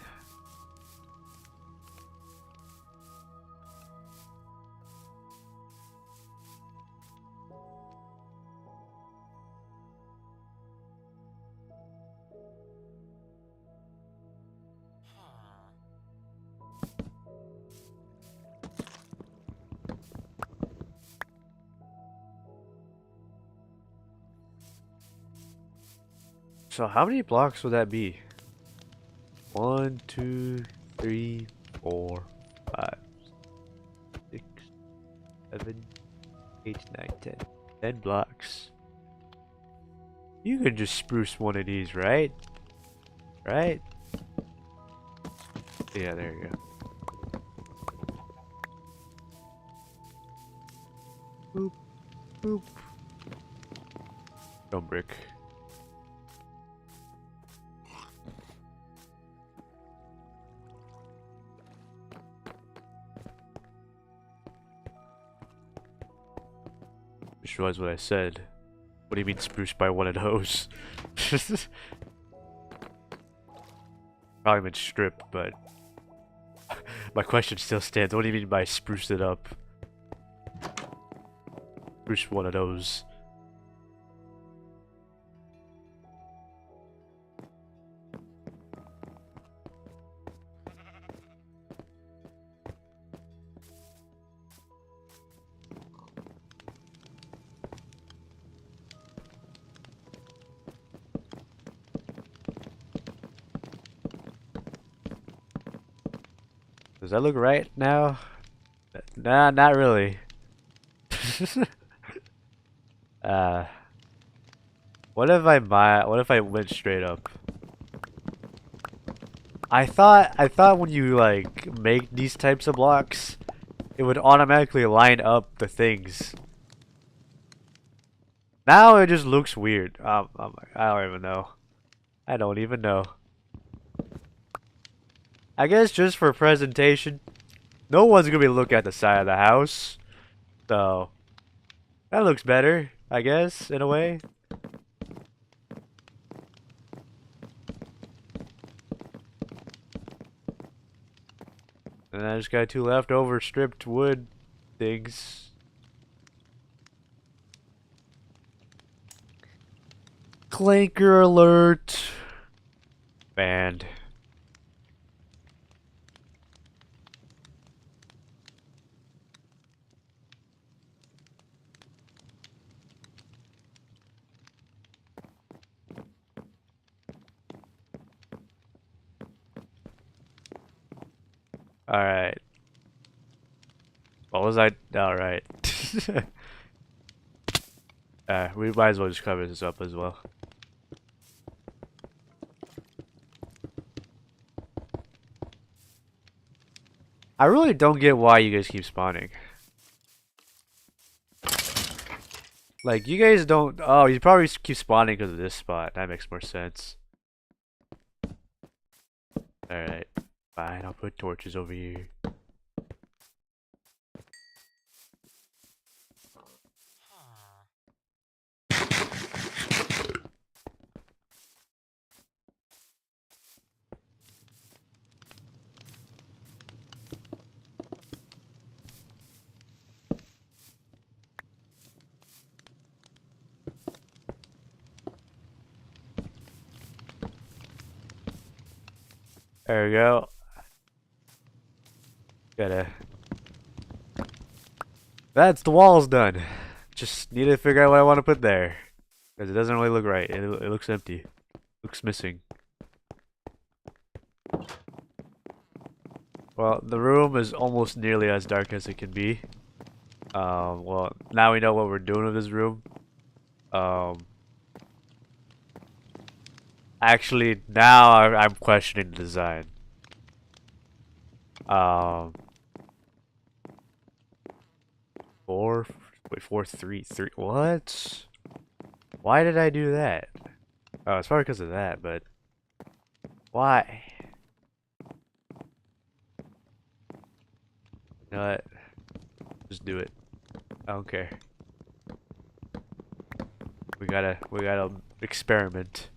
So how many blocks would that be? 1, 2, 3, 4, 5, 6, 7, 8, 9, 10. 10 blocks. You can just spruce one of these, right? Right? Yeah, there you go. Boop, boop. Stone brick. Which was what I said. What do you mean spruce by one of those? Probably meant strip, but my question still stands. What do you mean by spruce it up? Spruce one of those. Does that look right now? Nah, not really. uh, what if I went straight up? I thought when you like make these types of blocks, it would automatically line up the things. Now it just looks weird. I don't even know. I don't even know. I guess just for presentation, no one's gonna be looking at the side of the house, so that looks better, I guess, in a way. And I just got 2 leftover stripped wood things. Clanker alert. Banned. Alright. What was I? Alright. We might as well just cover this up as well. I really don't get why you guys keep spawning. Like, you guys don't... Oh, you probably keep spawning because of this spot. That makes more sense. Alright. Fine, I'll put torches over here. There we go. That's the walls done. Just need to figure out what I want to put there. Because it doesn't really look right. It looks empty. Looks missing. Well, the room is almost nearly as dark as it can be. Well, now we know what we're doing with this room. Actually, now I'm questioning the design. 4, wait, 4, 3, 3. What? Why did I do that? Oh, it's probably because of that, but why? You know what? Just do it. I don't care. We gotta experiment.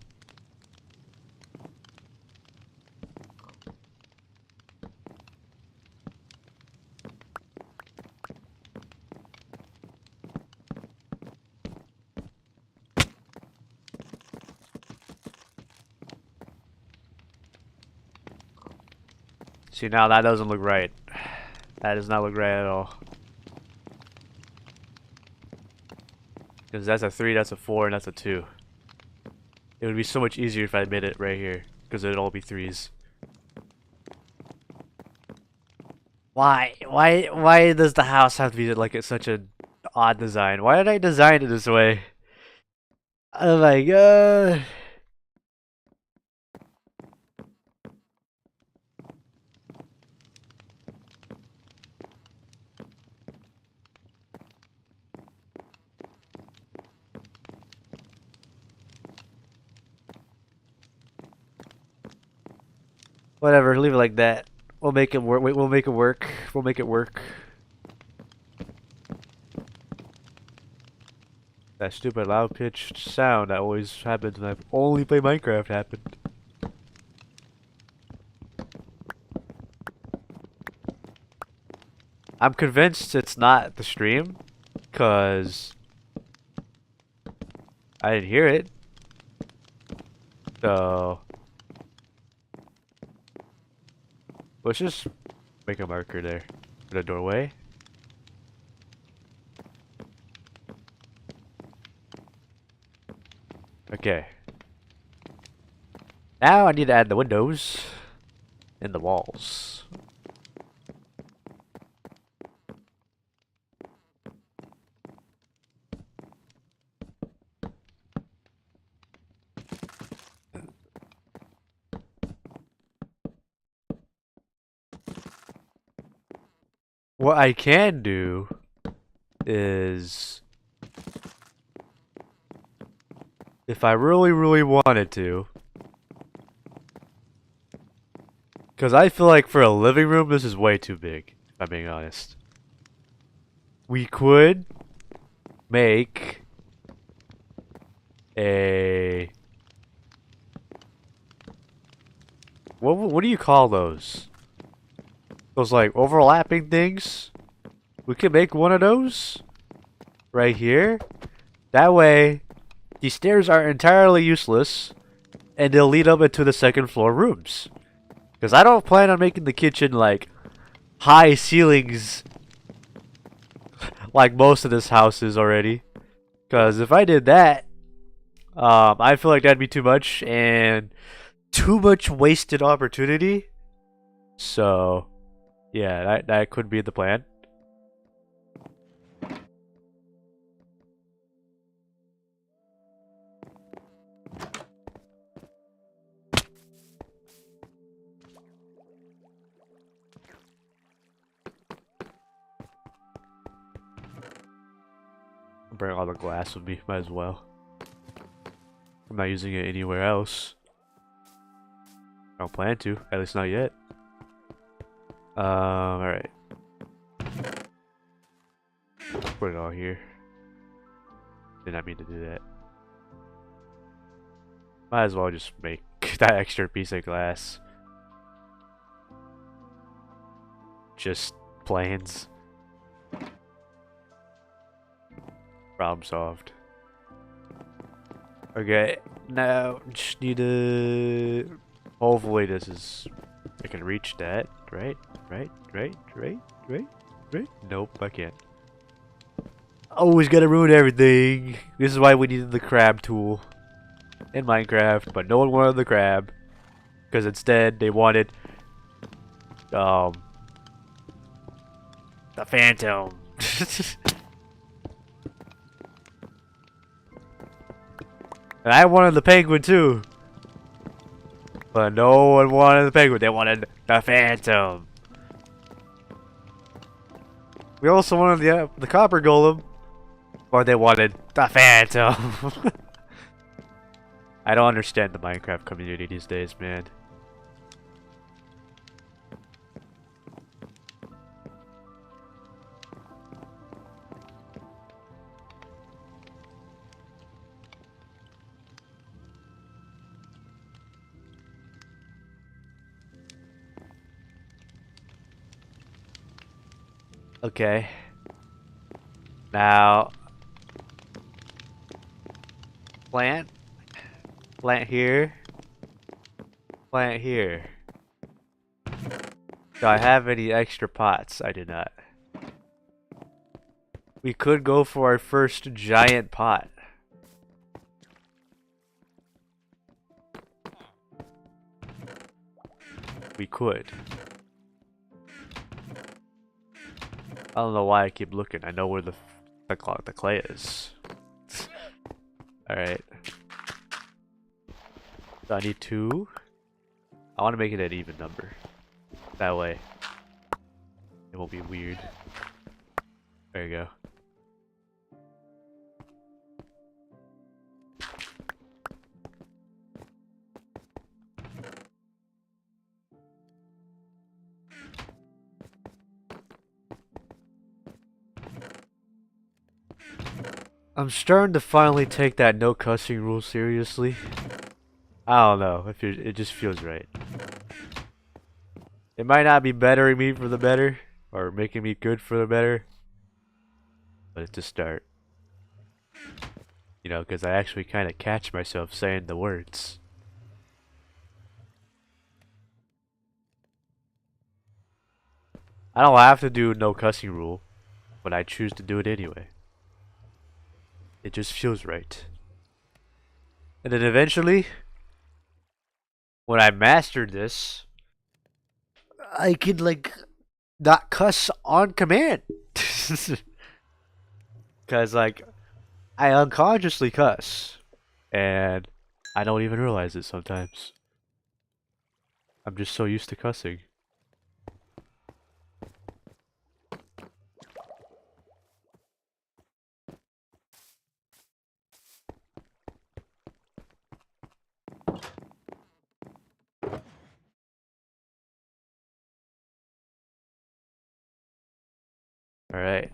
See, now that doesn't look right. That does not look right at all. Because that's a 3, that's a 4, and that's a 2. It would be so much easier if I made it right here. Because it'd all be 3s. Why? Why does the house have to be like it's such an odd design? Why did I design it this way? Oh my god. Whatever, leave it like that. We'll make it work. We'll make it work. We'll make it work. That stupid loud pitched sound that always happens when I only play Minecraft happened. I'm convinced it's not the stream, cause I didn't hear it. So let's just make a marker there for the doorway. Okay. Now I need to add the windows and the walls. What I can do is, if I really wanted to, because I feel like for a living room this is way too big, if I'm being honest. We could make a, what do you call those? Those like overlapping things? We could make one of those right here. That way these stairs are entirely useless and they'll lead up into the second floor rooms. Because I don't plan on making the kitchen like high ceilings like most of this house is already. Because if I did that, I feel like that'd be too much and too much wasted opportunity. So yeah, that could be the plan. Bring all the glass with me, might as well. I'm not using it anywhere else. I don't plan to, at least not yet. Alright. Put it all here. Did not mean to do that. Might as well just make that extra piece of glass. Just planes. Problem solved. Okay, now just need to. Hopefully, this is. I can reach that, right? Right? Nope, I can't. Always gotta ruin everything. This is why we needed the crab tool in Minecraft, but no one wanted the crab because instead they wanted the phantom. And I wanted the penguin too. But no one wanted the penguin. They wanted the phantom. We also wanted the copper golem, or they wanted the phantom. I don't understand the Minecraft community these days, man. Okay. Now, plant here, plant here. Do I have any extra pots? I do not. We could go for our first giant pot. We could. I don't know why I keep looking. I know where the clay is. Alright. So I need 2. I want to make it an even number. That way it won't be weird. There you go. I'm starting to finally take that no cussing rule seriously. I don't know, it just feels right. It might not be bettering me for the better, or making me good for the better, but it's a start. You know, because I actually kind of catch myself saying the words. I don't have to do no cussing rule, but I choose to do it anyway. It just feels right. And then eventually, when I mastered this, I could like not cuss on command. Cause like I unconsciously cuss and I don't even realize it sometimes. I'm just so used to cussing. Alright.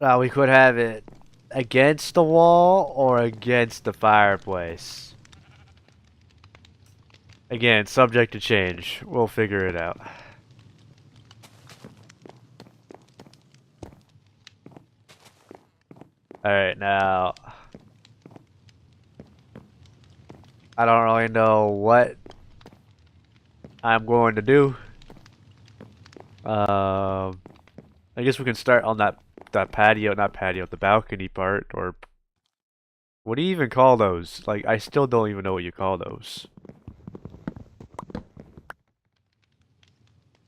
Now we could have it against the wall or against the fireplace. Again, subject to change. We'll figure it out. Alright, now I don't really know what I'm going to do. I guess we can start on that patio, not patio, the balcony part, or what do you even call those? Like, I still don't even know what you call those.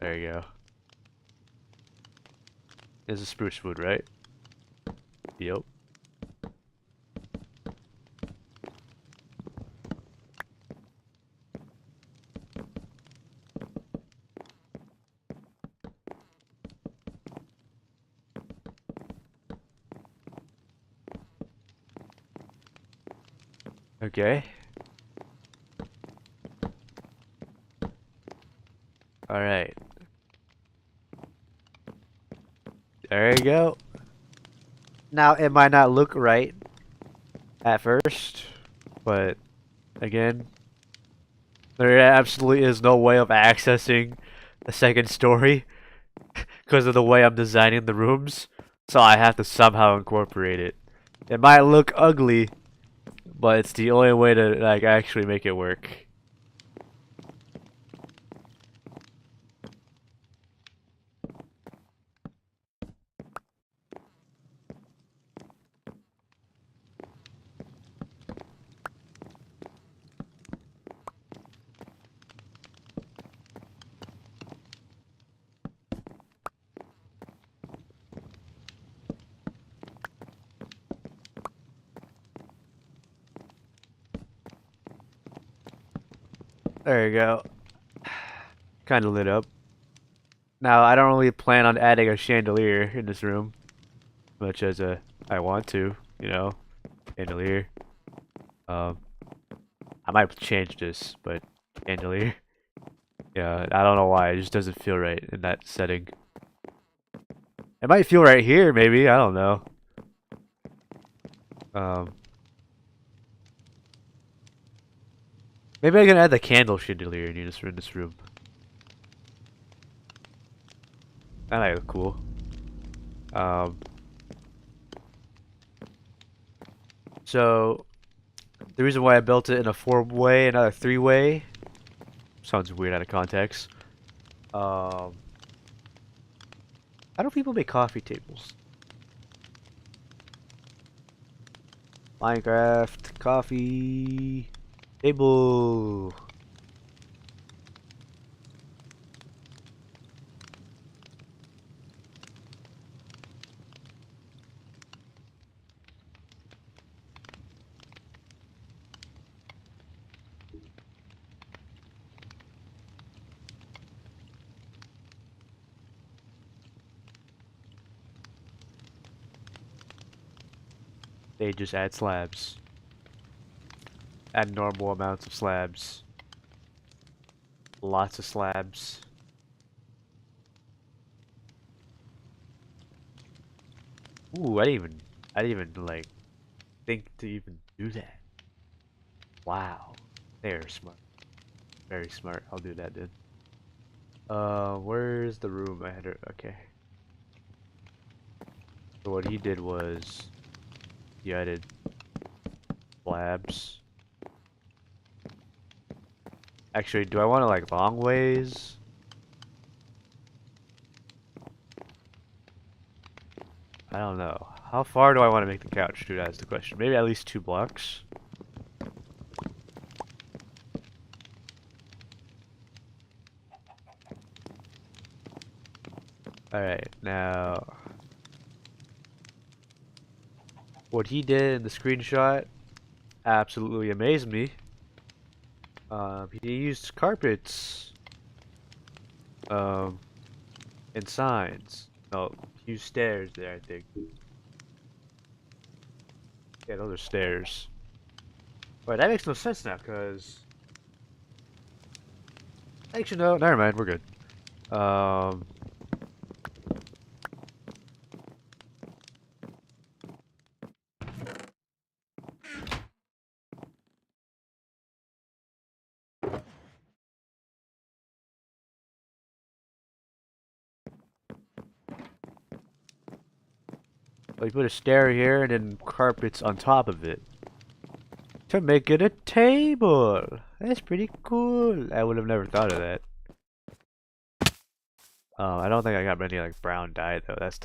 There you go. This is spruce wood, right? Yep. Okay. Alright. There you go. Now, it might not look right at first, but again, there absolutely is no way of accessing the second story because of the way I'm designing the rooms, so I have to somehow incorporate it. It might look ugly, but it's the only way to like actually make it work. There you go. Kind of lit up. Now, I don't really plan on adding a chandelier in this room, much as I want to, you know, chandelier. Um, I might change this, but chandelier. Yeah, I don't know why. It just doesn't feel right in that setting. It might feel right here, maybe. I don't know. Um, Maybe I can add the candle chandelier in this room. That might look cool. Um, so the reason why I built it in a four-way and not a three-way sounds weird out of context. Um, how do people make coffee tables? Minecraft coffee table. They just add slabs. Add normal amounts of slabs. Lots of slabs. Ooh, I didn't even like think to even do that. Wow, they're smart, very smart. I'll do that then. Where's the room I had? Okay. So what he did was he added slabs. Actually, do I want to like long ways? I don't know. How far do I want to make the couch? Dude, that's the question. Maybe at least 2 blocks. Alright, now what he did in the screenshot absolutely amazed me. He used carpets, um, and signs. No, he used stairs there, I think. Yeah, those are stairs. Wait, that makes no sense now, cause actually no, never mind, we're good. Um, we put a stair here and then carpets on top of it to make it a table. That's pretty cool. I would have never thought of that. I don't think I got any like brown dye though. That's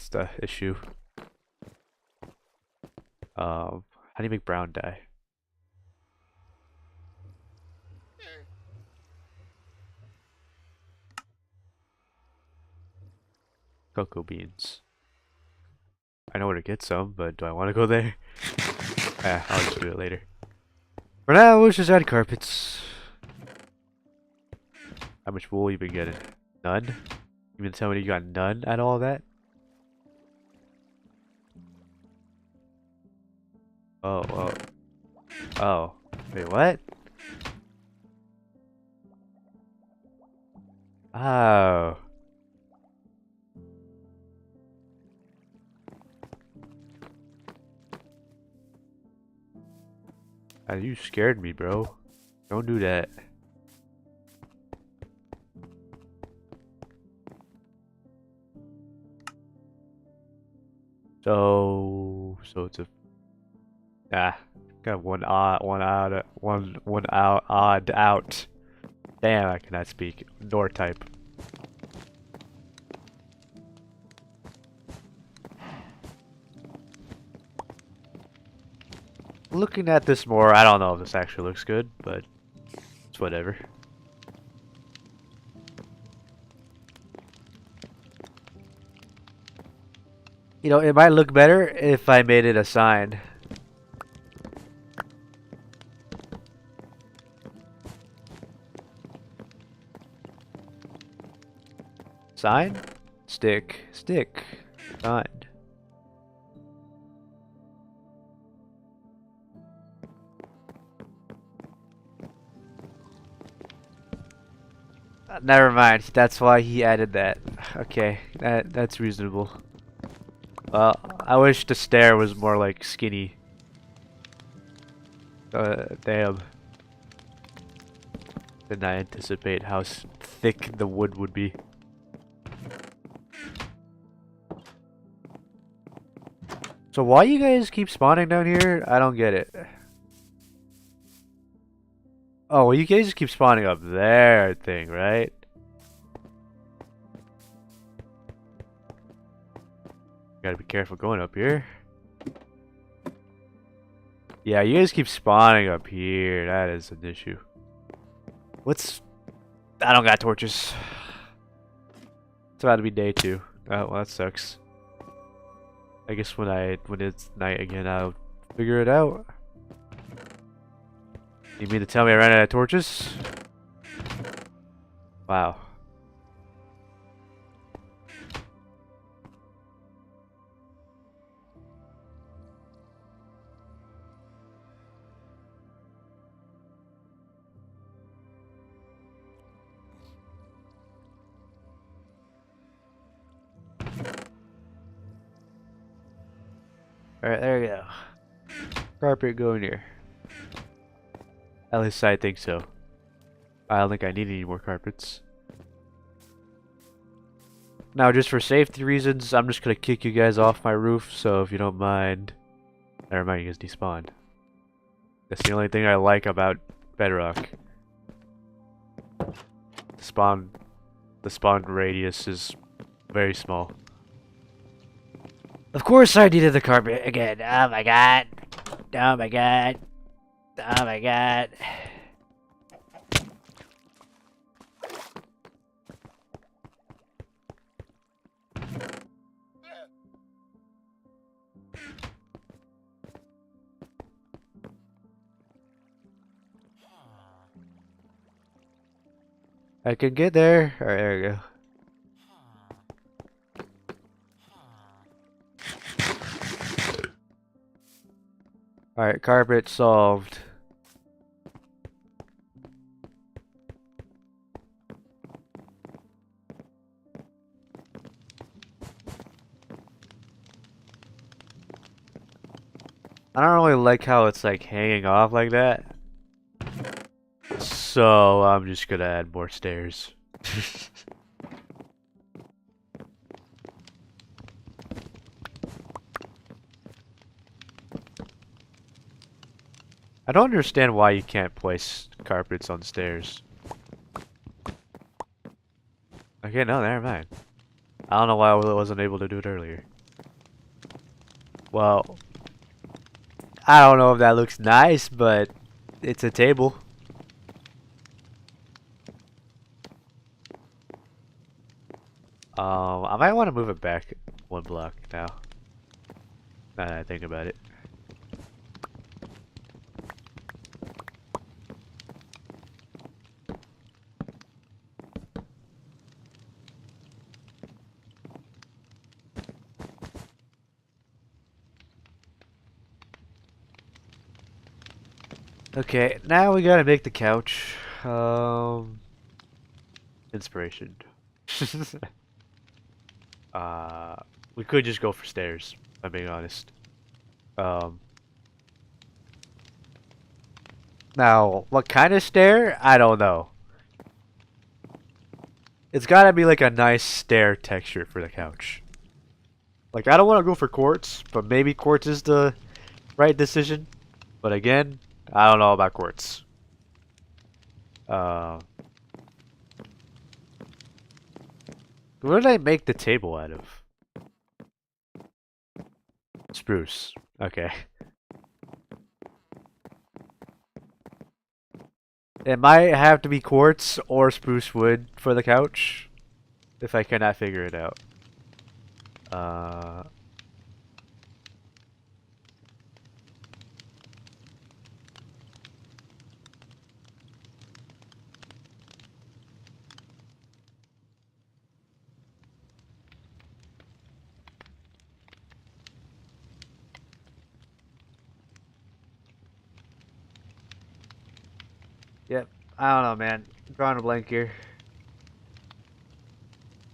the issue. How do you make brown dye? Cocoa beans. I know where to get some, but do I want to go there? I'll just do it later. For now, let's just add carpets. How much wool you been getting? None? You mean tell me you got none at all of that? Oh, oh. Oh. Wait, what? Oh. You scared me, bro. Don't do that. So it's a got one out, odd out. Damn, I cannot speak. Nor type. Looking at this more, I don't know if this actually looks good, but it's whatever. You know, it might look better if I made it a sign. Sign? Stick. Stick. Sign. Never mind. That's why he added that. Okay, that's reasonable. Well, I wish the stair was more like skinny. Damn. Did not anticipate how thick the wood would be. So why you guys keep spawning down here? I don't get it. Oh, well, you guys just keep spawning up there, I think, right? Gotta be careful going up here. Yeah, you guys keep spawning up here. That is an issue. What's... I don't got torches. It's about to be day 2. Oh, well, that sucks. I guess when it's night again, I'll figure it out. You mean to tell me I ran out of torches? Wow. Alright, there we go. Carpet going here. At least I think so. I don't think I need any more carpets. Now, just for safety reasons, I'm just gonna kick you guys off my roof, so if you don't mind... Never mind, you guys despawned. That's the only thing I like about Bedrock. The spawn radius is very small. Of course I needed the carpet again. Oh my god. Oh my god. Oh my god. I can get there. Alright, there we go. Alright, carpet solved. I don't really like how it's like hanging off like that. So I'm just gonna add more stairs. I don't understand why you can't place carpets on stairs. Okay, no, never mind. I don't know why I wasn't able to do it earlier. Well, I don't know if that looks nice, but it's a table. I might want to move it back 1 block now. Now that I think about it. Okay, now we gotta make the couch. Inspiration. We could just go for stairs, if I'm being honest. Now, what kind of stair? I don't know. It's gotta be like a nice stair texture for the couch. Like, I don't want to go for quartz, but maybe quartz is the right decision. But again, I don't know about quartz. What did I make the table out of? Spruce. Okay. It might have to be quartz or spruce wood for the couch, if I cannot figure it out. I don't know, man. I'm drawing a blank here.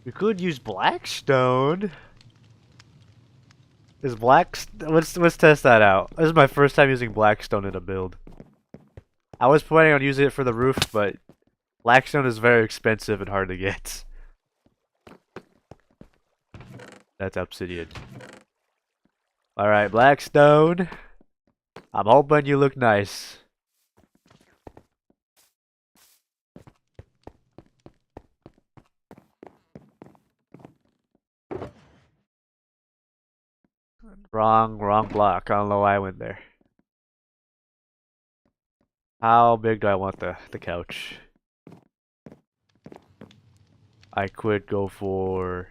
We could use Blackstone. Is let's test that out. This is my first time using Blackstone in a build. I was planning on using it for the roof, but Blackstone is very expensive and hard to get. That's obsidian. Alright, Blackstone. I'm hoping you look nice. Wrong block. I don't know why I went there. How big do I want the couch? I could go for...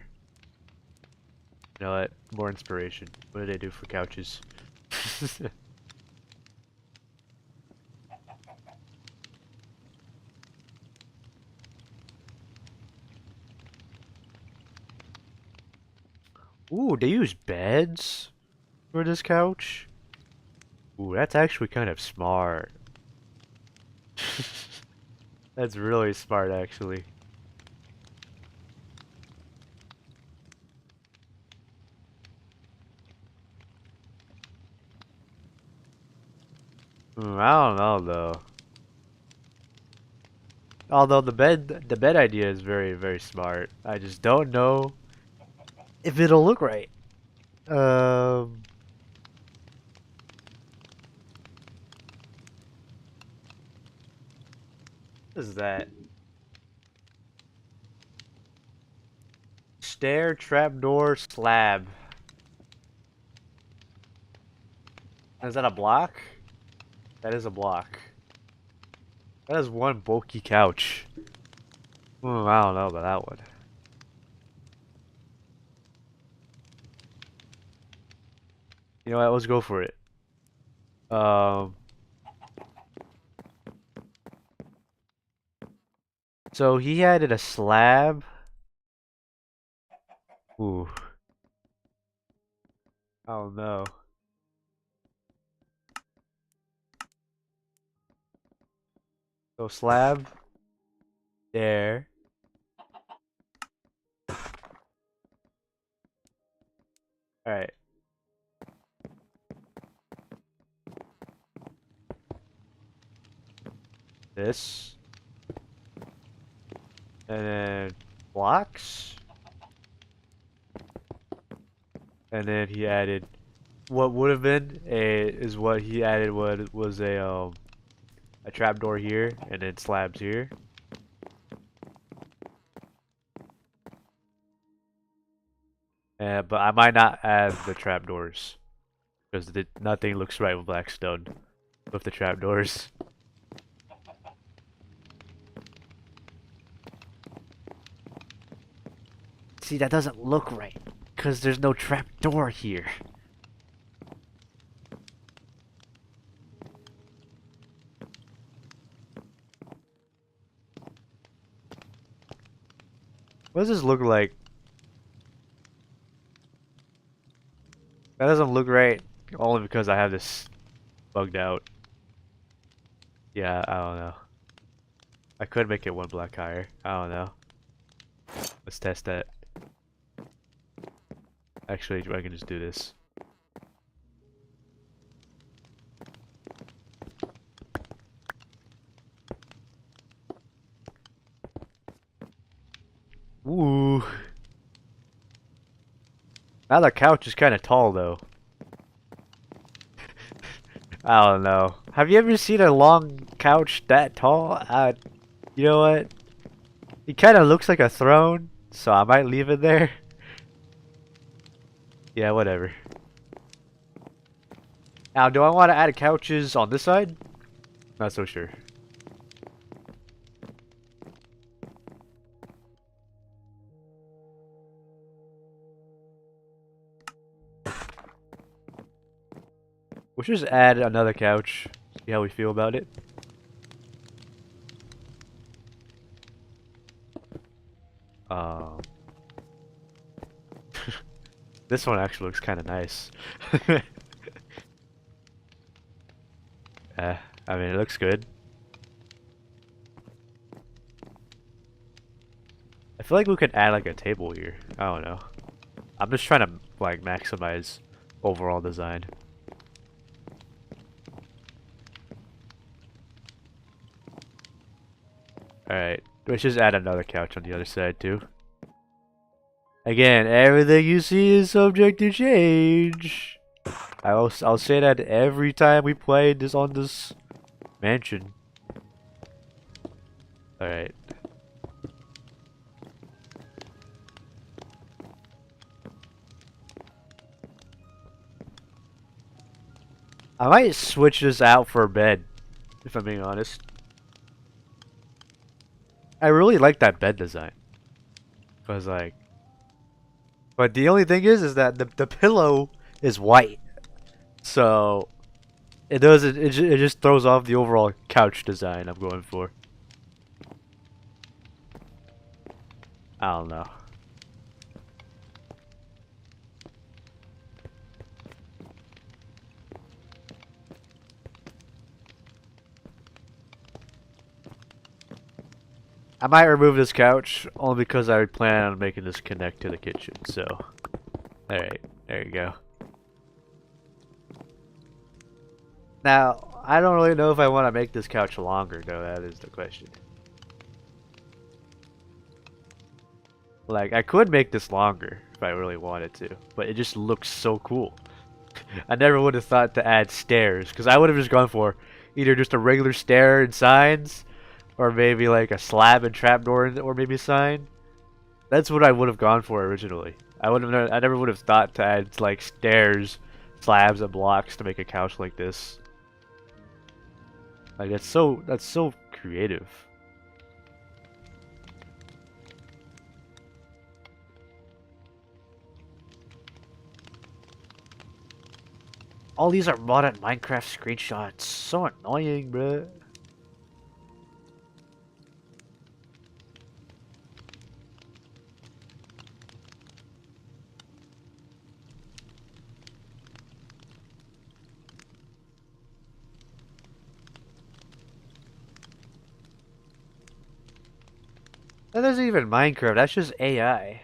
You know what? More inspiration. What do they do for couches? Ooh, they use beds for this couch? Ooh, that's actually kind of smart. That's really smart, actually. I don't know, though. Although the bed idea is very smart. I just don't know if it'll look right. Um, what is that? Stair, trapdoor, slab. Is that a block? That is a block. That is one bulky couch. I don't know about that one. You know what? Let's go for it. Um, so he added a slab. Ooh, I don't know. So slab there. All right. This. And then blocks. And then he added what would have been a is what he added was a trapdoor here and then slabs here. But I might not add the trapdoors because nothing looks right with Blackstone with the trapdoors. See, that doesn't look right because there's no trapdoor here. What does this look like? That doesn't look right only because I have this bugged out. Yeah, I don't know. I could make it one block higher. I don't know. Let's test that. Actually, I can just do this. Ooh. Now the couch is kind of tall though. I don't know. Have you ever seen a long couch that tall? You know what? It kind of looks like a throne, so I might leave it there. Yeah, whatever. Now, do I want to add couches on this side? Not so sure. We should just add another couch. See how we feel about it. Um, this one actually looks kind of nice. I mean, it looks good. I feel like we could add like a table here. I don't know. I'm just trying to like maximize overall design. Alright, let's just add another couch on the other side too. Again, everything you see is subject to change. I'll say that every time we play this on this mansion. Alright. I might switch this out for a bed, if I'm being honest. I really like that bed design. Cause like, but the only thing is that the pillow is white, so it doesn't. It just throws off the overall couch design I'm going for. I don't know. I might remove this couch only because I plan on making this connect to the kitchen. So, alright, there you go. Now, I don't really know if I want to make this couch longer, though. That is the question. Like, I could make this longer if I really wanted to, but it just looks so cool. I never would have thought to add stairs, because I would have just gone for either just a regular stair and signs, or maybe like a slab and trapdoor, or maybe a sign. That's what I would have gone for originally. I never would have thought to add like stairs, slabs, and blocks to make a couch like this. Like that's so creative. All these are modded Minecraft screenshots. So annoying, bruh. That isn't even Minecraft, that's just AI.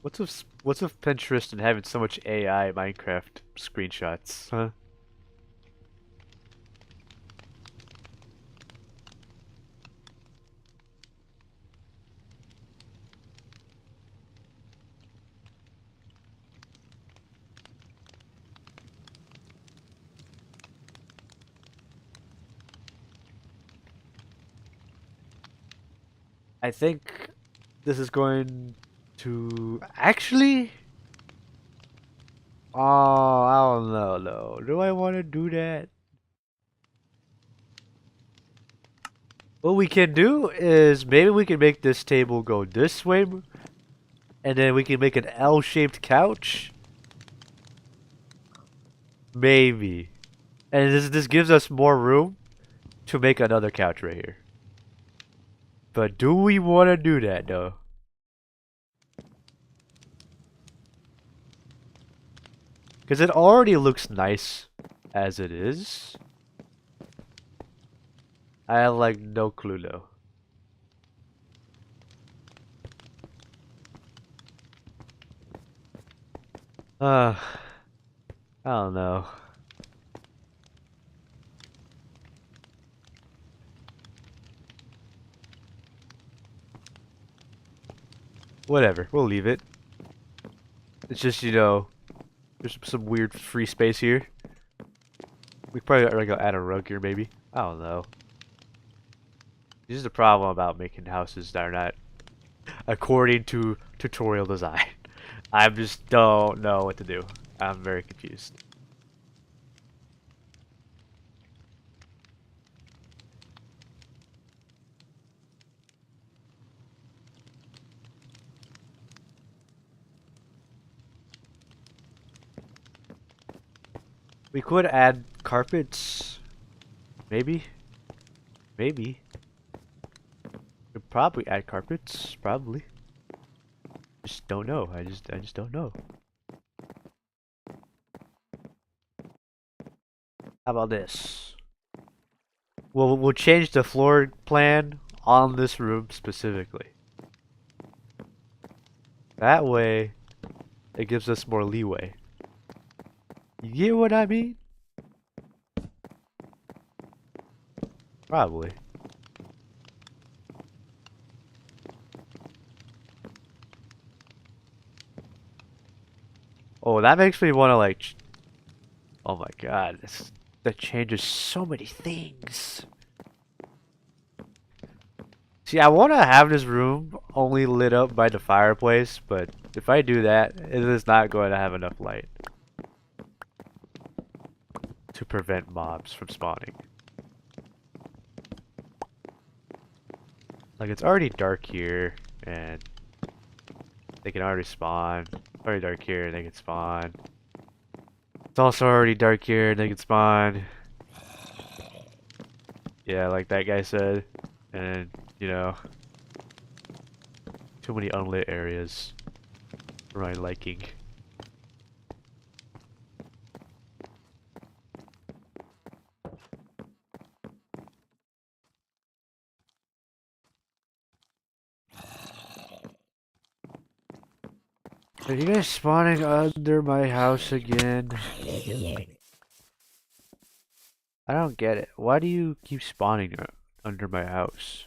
What's with Pinterest and having so much AI Minecraft screenshots, huh? I think this is going to actually. Oh, I don't know, though. Do I want to do that? What we can do is maybe we can make this table go this way, and then we can make an L-shaped couch. Maybe. And this gives us more room to make another couch right here. But do we want to do that, though? Because it already looks nice as it is. I have like no clue though. I don't know. Whatever, we'll leave it. It's just, you know, there's some weird free space here. We probably are gonna add a rug here, maybe. I don't know. This is the problem about making houses that are not according to tutorial design. I just don't know what to do. I'm very confused. We could add carpets. Maybe. Maybe. Could probably add carpets. Probably. Just don't know. I just don't know. How about this? We'll change the floor plan on this room specifically. That way, it gives us more leeway. You get what I mean? Probably. Oh, that makes me want to like. Oh my god, that changes so many things. See, I want to have this room only lit up by the fireplace, but if I do that, it is not going to have enough light to prevent mobs from spawning. Like, it's already dark here, and they can already spawn. It's already dark here, and they can spawn. It's also already dark here, and they can spawn. Yeah, like that guy said. And, you know, too many unlit areas for my liking. Are you guys spawning under my house again? I don't get it. Why do you keep spawning under my house?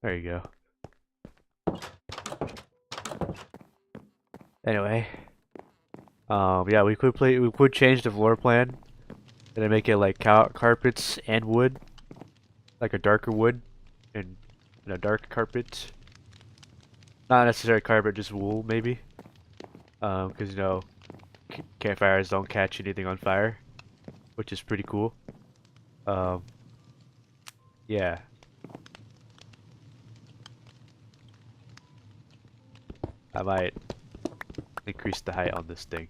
There you go. Anyway, yeah, we could change the floor plan and then make it like carpets and wood, like a darker wood and a dark carpet. Not necessarily carpet, just wool maybe. Because you know, campfires don't catch anything on fire, which is pretty cool. Um, yeah. I might increase the height on this thing.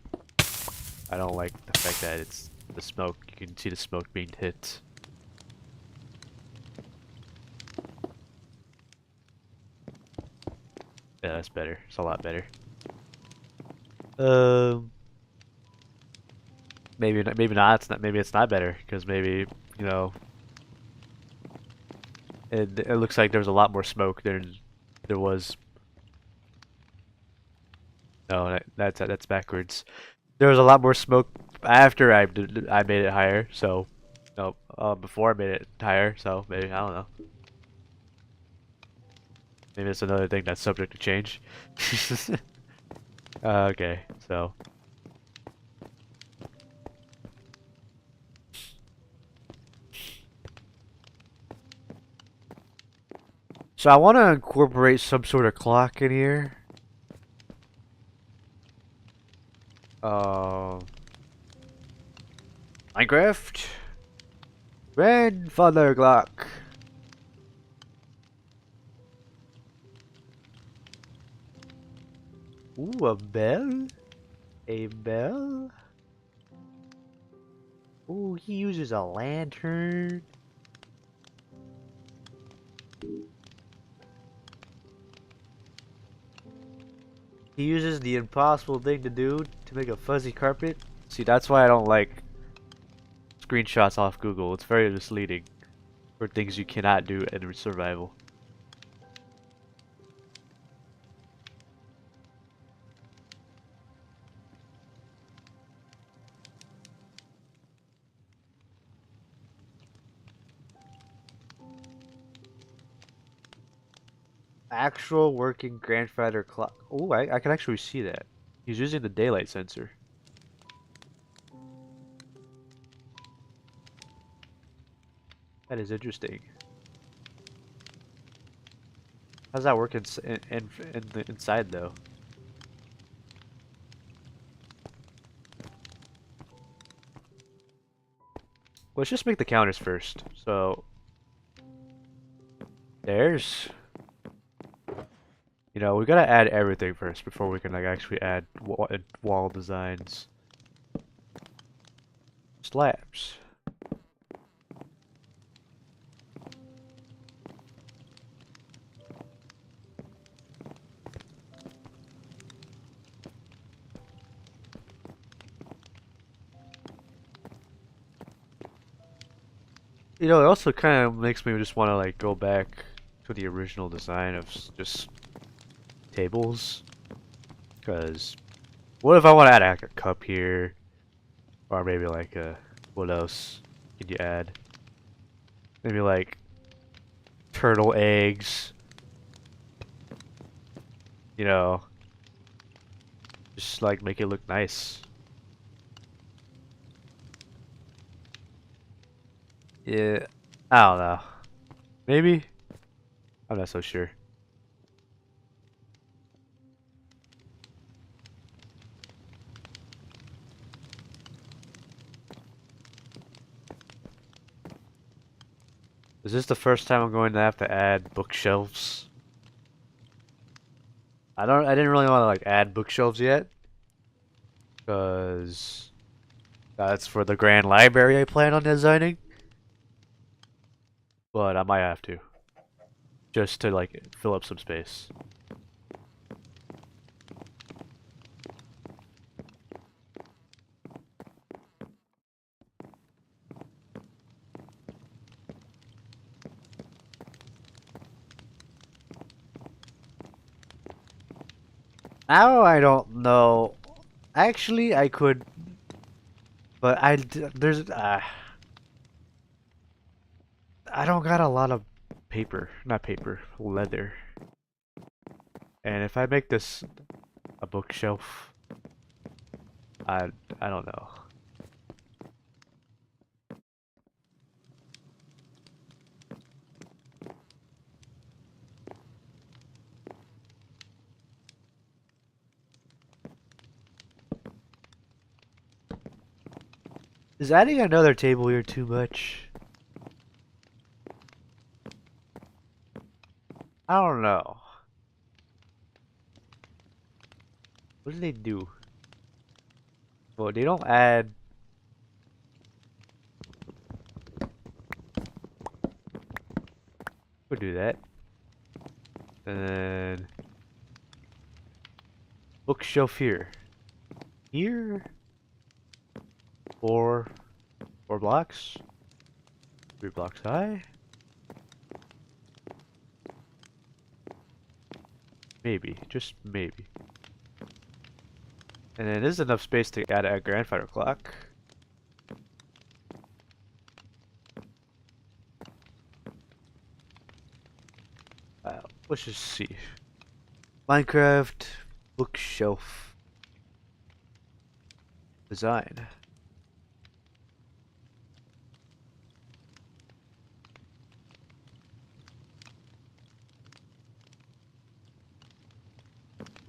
I don't like the fact that it's the smoke. You can see the smoke being hit. Yeah, that's better. It's a lot better. Maybe not, maybe not. It's not. Maybe it's not better because maybe you know it looks like there's a lot more smoke than there was. No, that's backwards. There was a lot more smoke after I made it higher. So no, before I made it higher. So maybe I don't know. Maybe it's another thing that's subject to change. Okay, so. So I want to incorporate some sort of clock in here. Minecraft. Grandfather clock. Ooh, a bell? A bell? Ooh, he uses a lantern. He uses the impossible thing to do to make a fuzzy carpet. See, that's why I don't like screenshots off Google. It's very misleading for things you cannot do in survival. Actual working grandfather clock. Oh, I can actually see that. He's using the daylight sensor. That is interesting. How's that work in the inside though? Let's just make the counters first. So there's, you know, we gotta add everything first before we can like actually add wall designs. Slabs. You know, it also kind of makes me just want to like go back to the original design of just tables. Because what if I want to add like a cup here, or maybe like a what else could you add? Maybe like turtle eggs. You know, just like make it look nice. Yeah, I don't know. Maybe? I'm not so sure. Is this the first time I'm going to have to add bookshelves? I didn't really want to like add bookshelves yet, because that's for the grand library I plan on designing. But I might have to, just to like fill up some space. Now I don't know. Actually, I could, but there's I don't got a lot of paper, not paper, leather. And if I make this a bookshelf, I I don't know. Is adding another table here too much? I don't know. What do they do? Well, they don't add. We'll do that. And then bookshelf here. Here? Four, 4 blocks. 3 blocks high. Maybe, just maybe. And then there's enough space to add a grandfather clock. Let's just see. Minecraft bookshelf design.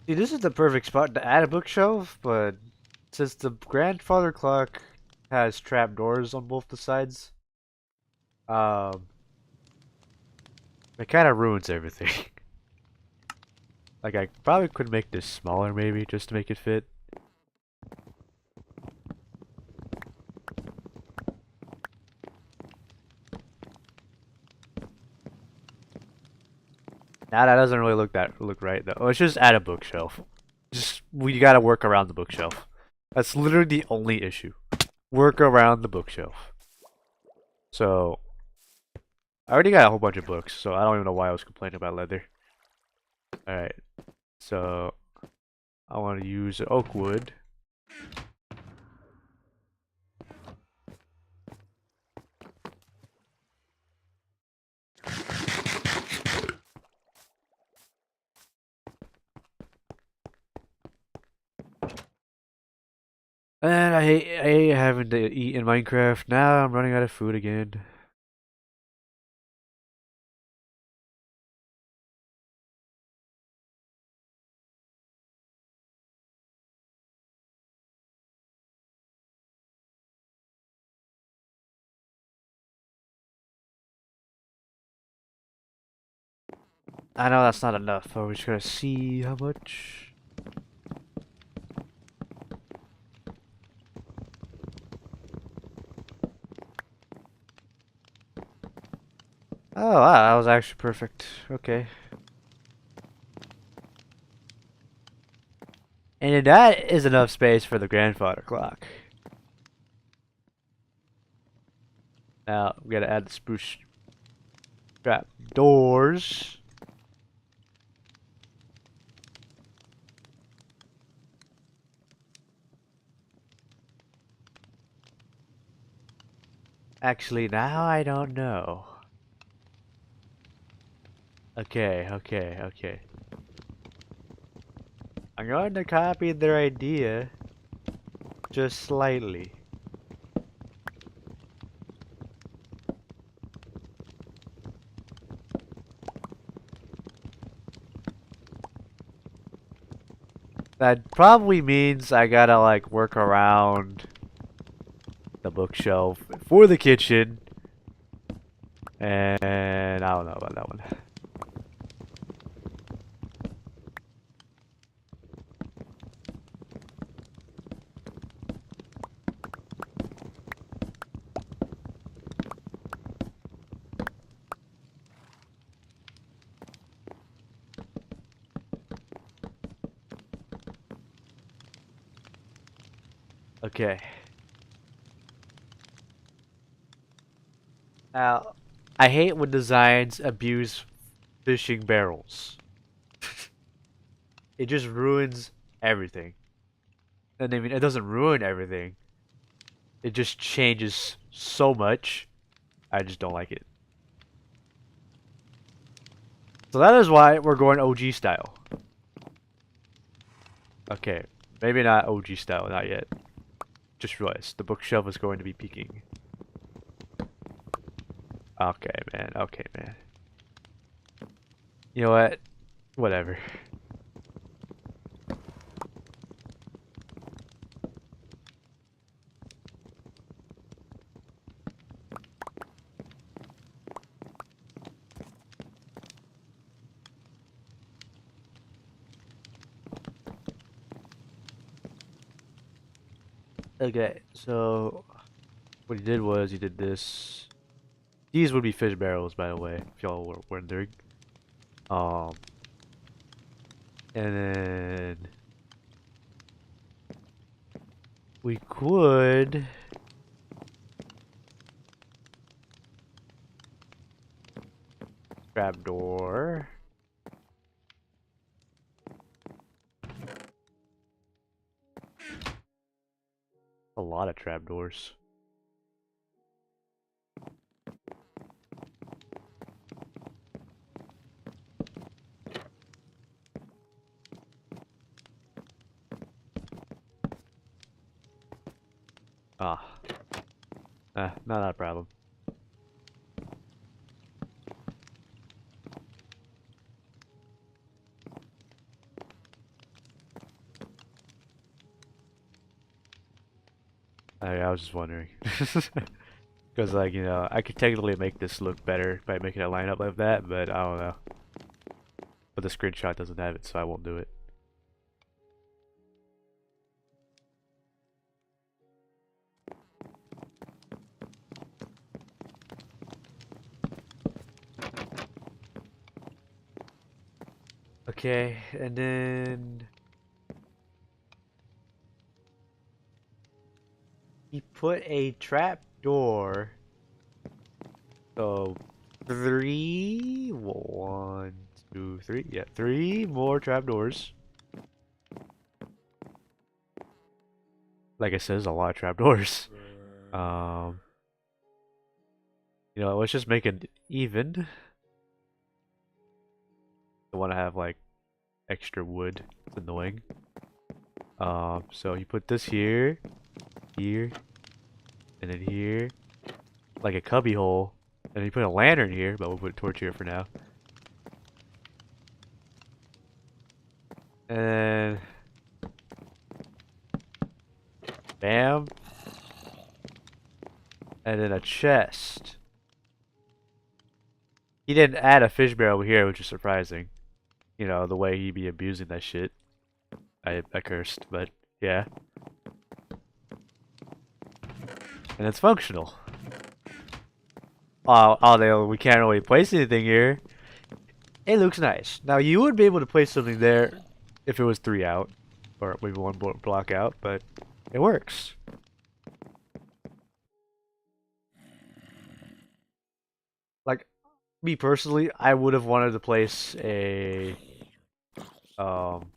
See, this is the perfect spot to add a bookshelf, but since the grandfather clock has trapdoors on both the sides, um, it kind of ruins everything. Like, I probably could make this smaller, maybe, just to make it fit. Now that doesn't really look right though. Let's just add a bookshelf. Just we gotta work around the bookshelf. That's literally the only issue. Work around the bookshelf. So I already got a whole bunch of books, so I don't even know why I was complaining about leather. Alright. So I want to use oak wood. And I hate having to eat in Minecraft. Now I'm running out of food again. I know that's not enough, but we're just gonna see how much. Oh wow, that was actually perfect. Okay. And that is enough space for the grandfather clock. Now we gotta add the spruce trap doors. Actually, now I don't know. Okay, okay, okay. I'm going to copy their idea just slightly. That probably means I gotta like work around the bookshelf for the kitchen. And I don't know about that one. Okay. Now, I hate when designs abuse fishing barrels. It just ruins everything. And I mean, it doesn't ruin everything. It just changes so much. I just don't like it. So that is why we're going OG style. Okay, maybe not OG style, not yet. Just realized the bookshelf is going to be peaking. Okay, man. Okay, man. You know what? Whatever. Okay, so what he did was he did this. These would be fish barrels, by the way, if y'all were wondering. Um, and then we could trapdoor. A lot of trapdoors. Ah, not a problem. I was just wondering. Because, like, you know, I could technically make this look better by making it line up like that, but I don't know. But the screenshot doesn't have it, so I won't do it. Okay, and then he put a trap door. So three, one, two, three. Yeah, three more trapdoors. Like I said, there's a lot of trapdoors. Um, you know, let's just make it even. I want to have like extra wood. It's annoying. So you put this here, here, and then here, like a cubby hole. And then you put a lantern here, but we'll put a torch here for now. And bam. And then a chest. He didn't add a fish barrel here, which is surprising. You know, the way he'd be abusing that shit. I cursed, but yeah. And it's functional. Although we can't really place anything here. It looks nice. Now you would be able to place something there if it was 3 out. Or maybe 1 block out, but it works. Like me personally, I would have wanted to place a um.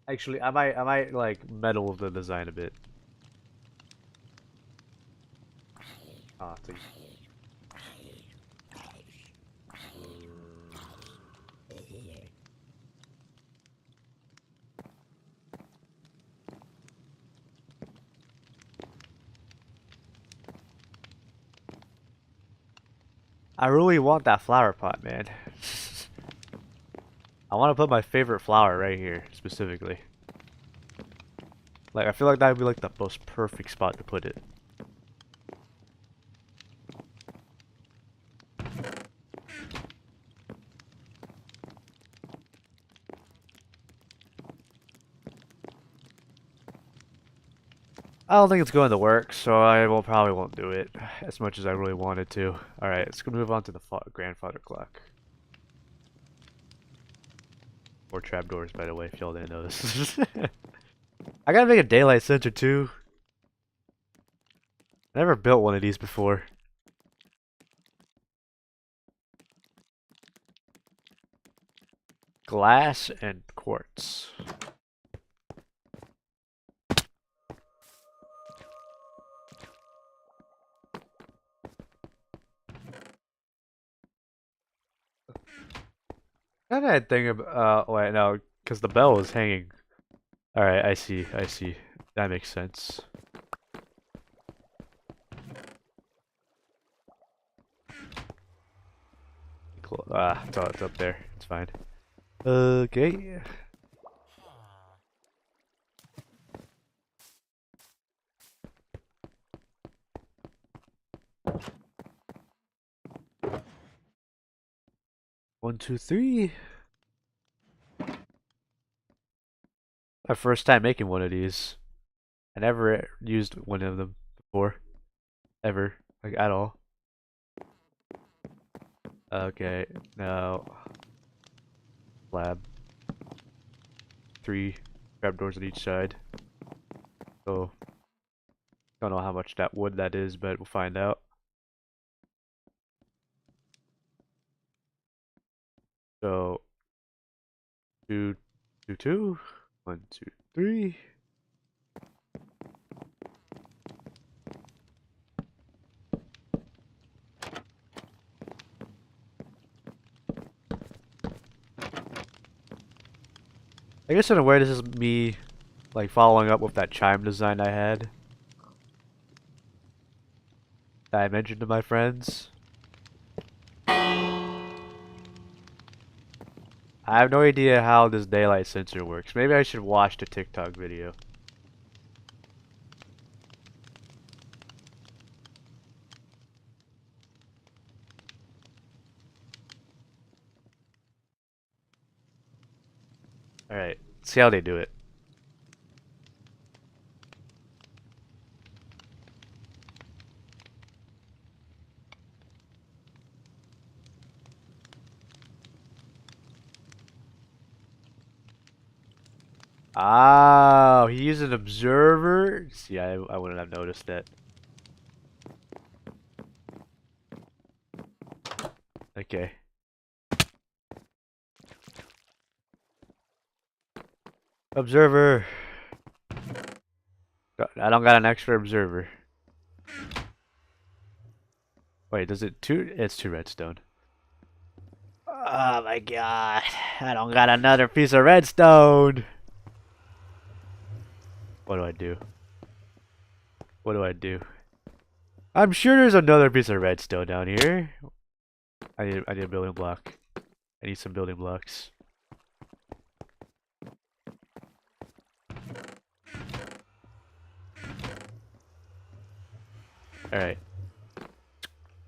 Actually, I might like meddle with the design a bit. Ah, so I really want that flower pot, man. I want to put my favorite flower right here, specifically. Like, I feel like that would be like the most perfect spot to put it. I don't think it's going to work, so I will probably won't do it as much as I really wanted to. Alright, let's move on to the grandfather clock. Or trapdoors, by the way, if y'all didn't notice. I gotta make a daylight sensor too. I never built one of these before. Glass and quartz. And I think about, wait, no, because the bell is hanging. Alright, I see, I see. That makes sense. Ah, it's up there. It's fine. Okay. One, two, three. My first time making one of these. I never used one of them before. Ever. Like, at all. Okay, now. Lab. 3 trapdoors on each side. So, don't know how much that wood that is, but we'll find out. So, 2, 2, 2. 1, 2, 3. I guess in a way this is me like following up with that chime design I had that I mentioned to my friends. I have no idea how this daylight sensor works. Maybe I should watch the TikTok video. Alright, see how they do it. Oh, he used an observer? See, I wouldn't have noticed that. Okay. Observer. I don't got an extra observer. Wait, does it two? It's 2 redstone. Oh my god. I don't got another piece of redstone. What do I do? What do I do? I'm sure there's another piece of redstone down here. I need a building block. I need some building blocks. Alright.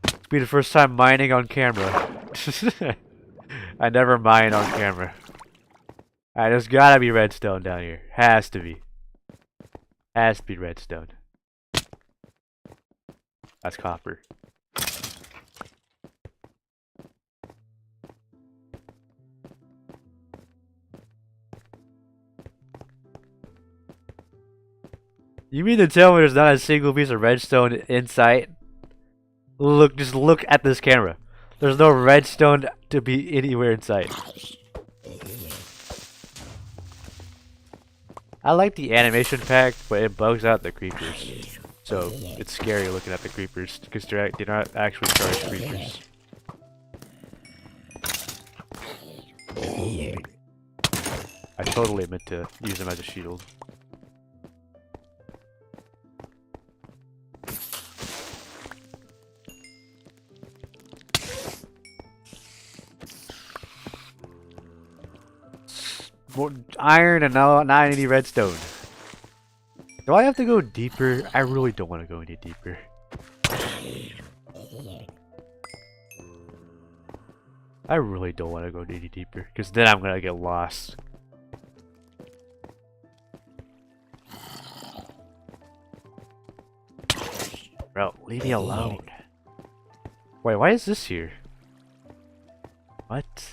It'll be the first time mining on camera. I never mine on camera. Alright, there's gotta be redstone down here. Has to be. Has to be redstone. That's copper. You mean to tell me there's not a single piece of redstone in sight? Look, just look at this camera. There's no redstone to be anywhere in sight. I like the animation pack, but it bugs out the creepers. So it's scary looking at the creepers because they're not actually charged creepers. I totally meant to use them as a shield. More iron and now not any redstone. Do I have to go deeper? I really don't want to go any deeper. I really don't want to go any deeper because then I'm gonna get lost. Bro, leave me alone. Wait, why is this here? What?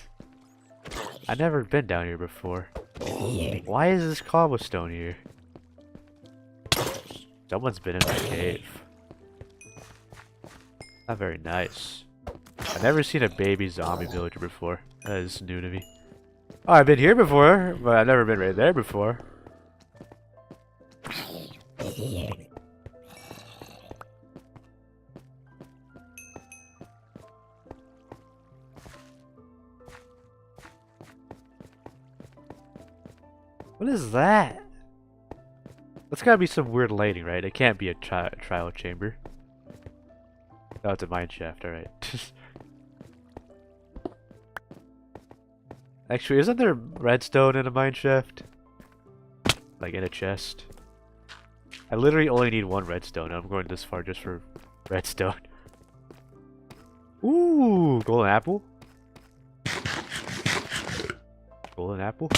I've never been down here before. Why is this cobblestone here? Someone's been in my cave. Not very nice. I've never seen a baby zombie villager before. That is new to me. Oh, I've been here before, but I've never been right there before. What is that? That's gotta be some weird lighting, right? It can't be a trial chamber. Oh, it's a mine shaft, alright. Actually, isn't there redstone in a mine shaft? Like in a chest? I literally only need one redstone. I'm going this far just for redstone. Ooh, golden apple? Golden apple?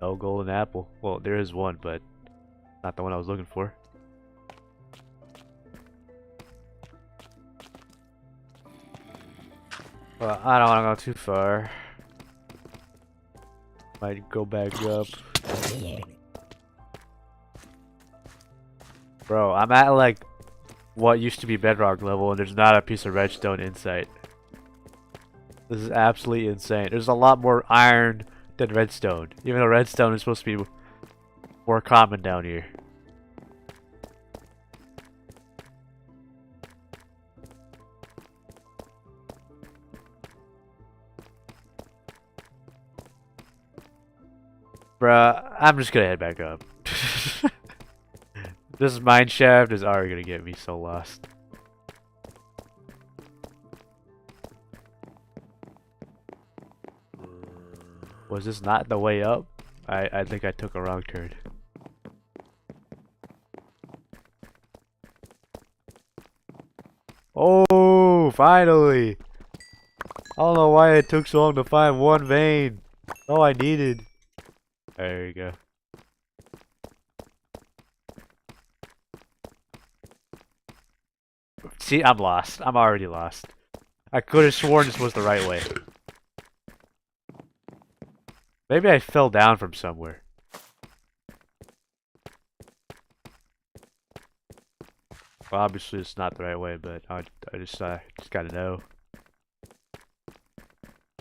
No golden apple. Well, there is one, but not the one I was looking for. Well, I don't want to go too far. Might go back up. Bro, I'm at like what used to be bedrock level and there's not a piece of redstone in sight. This is absolutely insane. There's a lot more iron than redstone. Even though redstone is supposed to be more common down here. Bruh, I'm just gonna head back up. This mine shaft is already gonna get me so lost. Was this not the way up? I think I took a wrong turn. Oh, finally! I don't know why it took so long to find one vein. All I needed. There you go. See, I'm lost. I'm already lost. I could have sworn this was the right way. Maybe I fell down from somewhere. Well, obviously it's not the right way, but I just gotta know.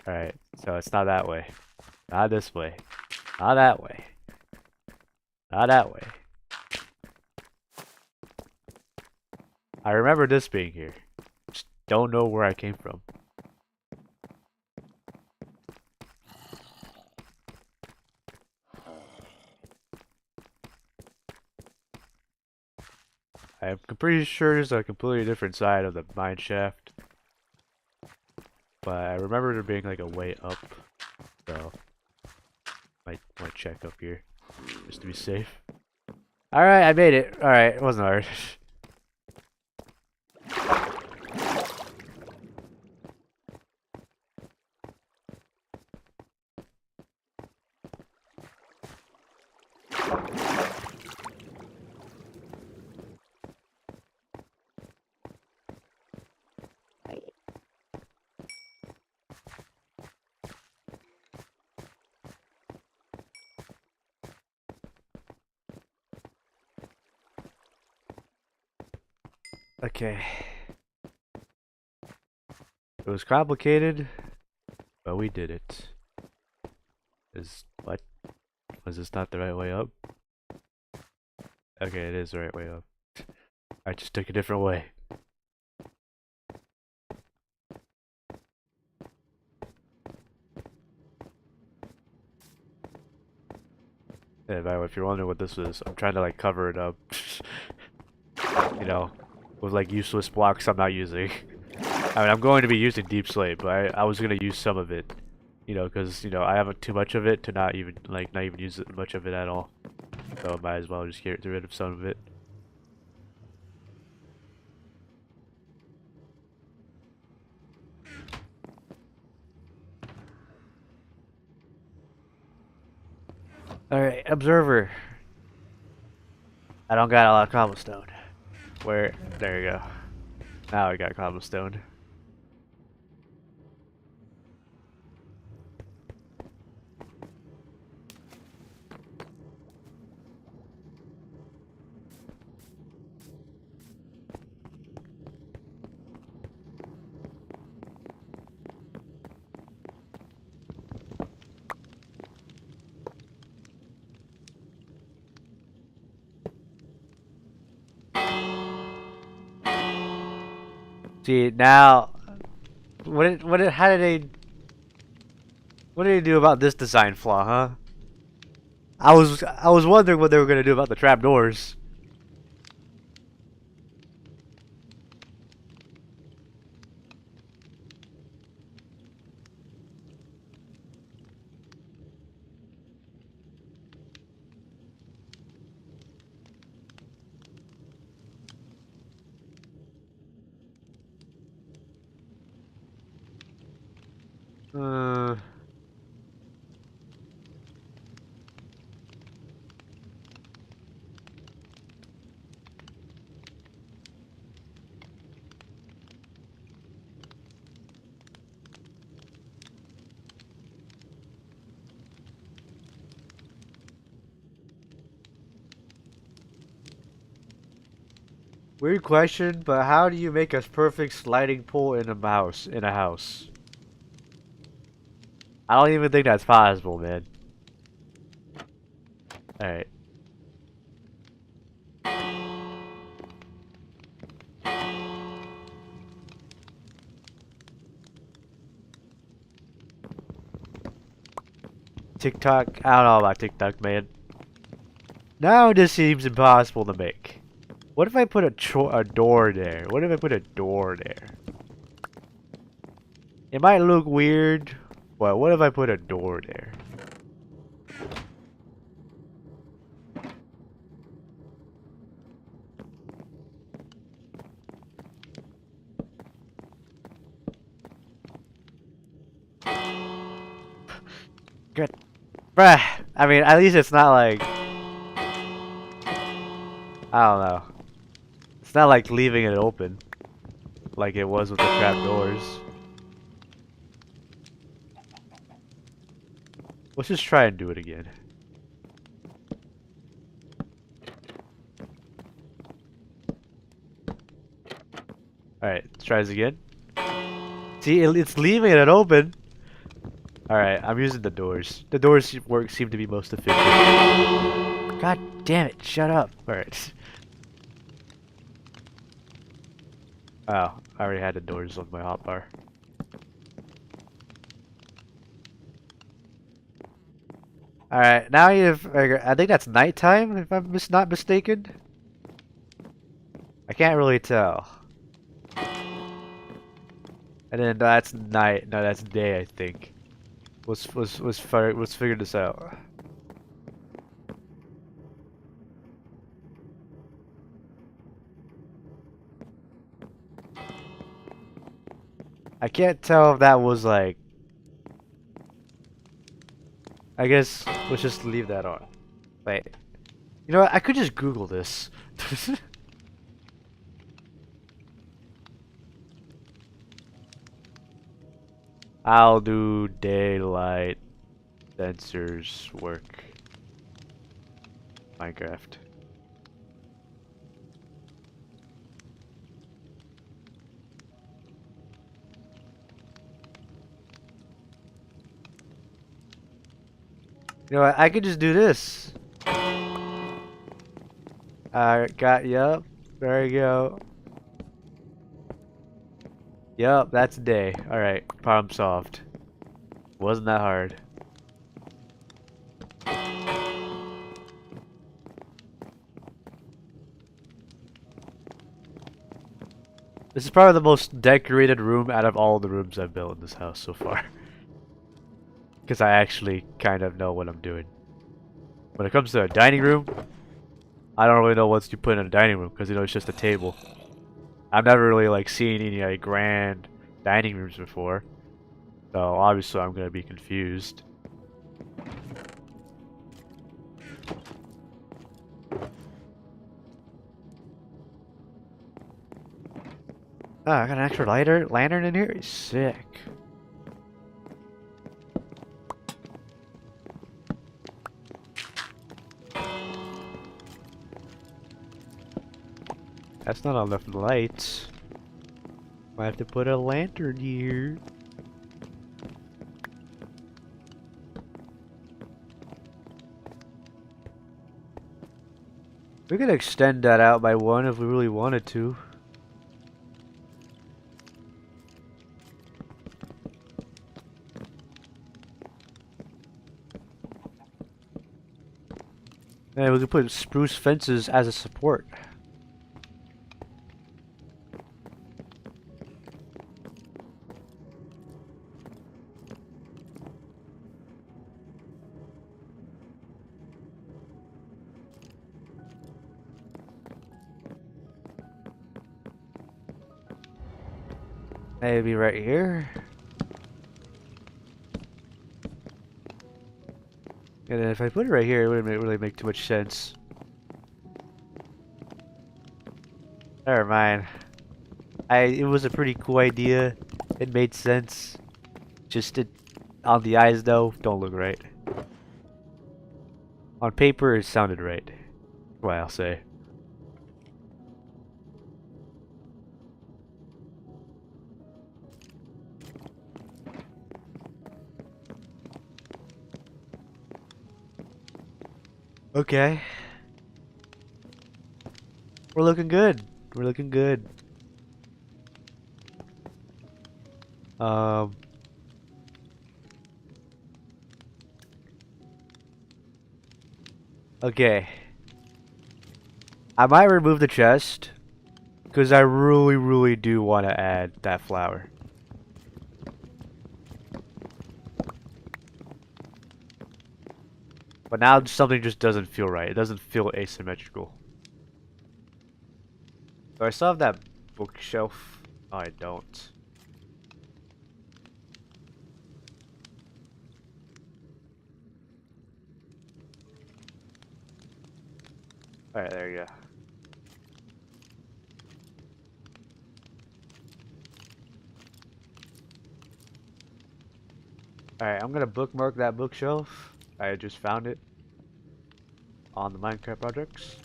Alright, so it's not that way. Not this way. Not that way. Not that way. I remember this being here. Just don't know where I came from. I'm pretty sure there's a completely different side of the mine shaft. But I remember there being like a way up. So might check up here. Just to be safe. Alright, I made it. Alright, it wasn't hard. Okay. It was complicated, but we did it. What? Was this not the right way up? Okay, it is the right way up. I just took a different way. Yeah, by the way, if you're wondering what this is, I'm trying to like cover it up. You know, with like useless blocks I'm not using. I mean, I'm going to be using Deep Slate, but I was gonna use some of it. You know, because you know I have too much of it to not even use much of it at all. So I might as well just get rid of some of it. Alright, observer. I don't got a lot of cobblestone. Where? There you go. Now I got cobblestone. See, now... What did they do about this design flaw, huh? I was wondering what they were gonna do about the trapdoors. Uh... Weird question, but how do you make a perfect sliding pole in a house? I don't even think that's possible, man. Alright. TikTok? I don't know about TikTok, man. Now this seems impossible to make. What if I put a door there? What if I put a door there? It might look weird, but what if I put a door there? Good. Bruh. I mean, at least it's not like... I don't know. It's not like leaving it open. Like it was with the trapdoors. Let's just try and do it again. Alright, let's try this again. See, it's leaving it open. Alright, I'm using the doors. The doors seem to be most efficient. God damn it, shut up. Alright. Oh, I already had the doors on my hotbar. Alright, now I think that's nighttime, if I'm not mistaken. I can't really tell. And then that's night. No, that's day, I think. Let's figure this out. I can't tell if that was like... I guess let's just leave that on. Wait. You know what? I could just Google this. How do daylight sensors work? Minecraft. You know what? I could just do this. Yup. There you go. Yup, that's a day. Alright, problem solved. Wasn't that hard. This is probably the most decorated room out of all the rooms I've built in this house so far. Because I actually kind of know what I'm doing. When it comes to a dining room, I don't really know what to put in a dining room because it's just a table. I've never really like seen any like grand dining rooms before. So obviously I'm gonna be confused. Ah, I got an extra lantern in here? Sick. That's not enough lights. Might have to put a lantern here. We could extend that out by one if we really wanted to. And we could put spruce fences as a support. Maybe right here. And then if I put it right here, it wouldn't really make too much sense. Never mind. It was a pretty cool idea. It made sense. Just on the eyes though, don't look right. On paper, it sounded right. That's what I'll say. Okay. We're looking good. We're looking good. Um. Okay. I might remove the chest. Because I really, really do want to add that flower. But now something just doesn't feel right. It doesn't feel asymmetrical. Do I still have that bookshelf? Oh, I don't. Alright, there you go. Alright, I'm gonna bookmark that bookshelf. I just found it on the Minecraft projects.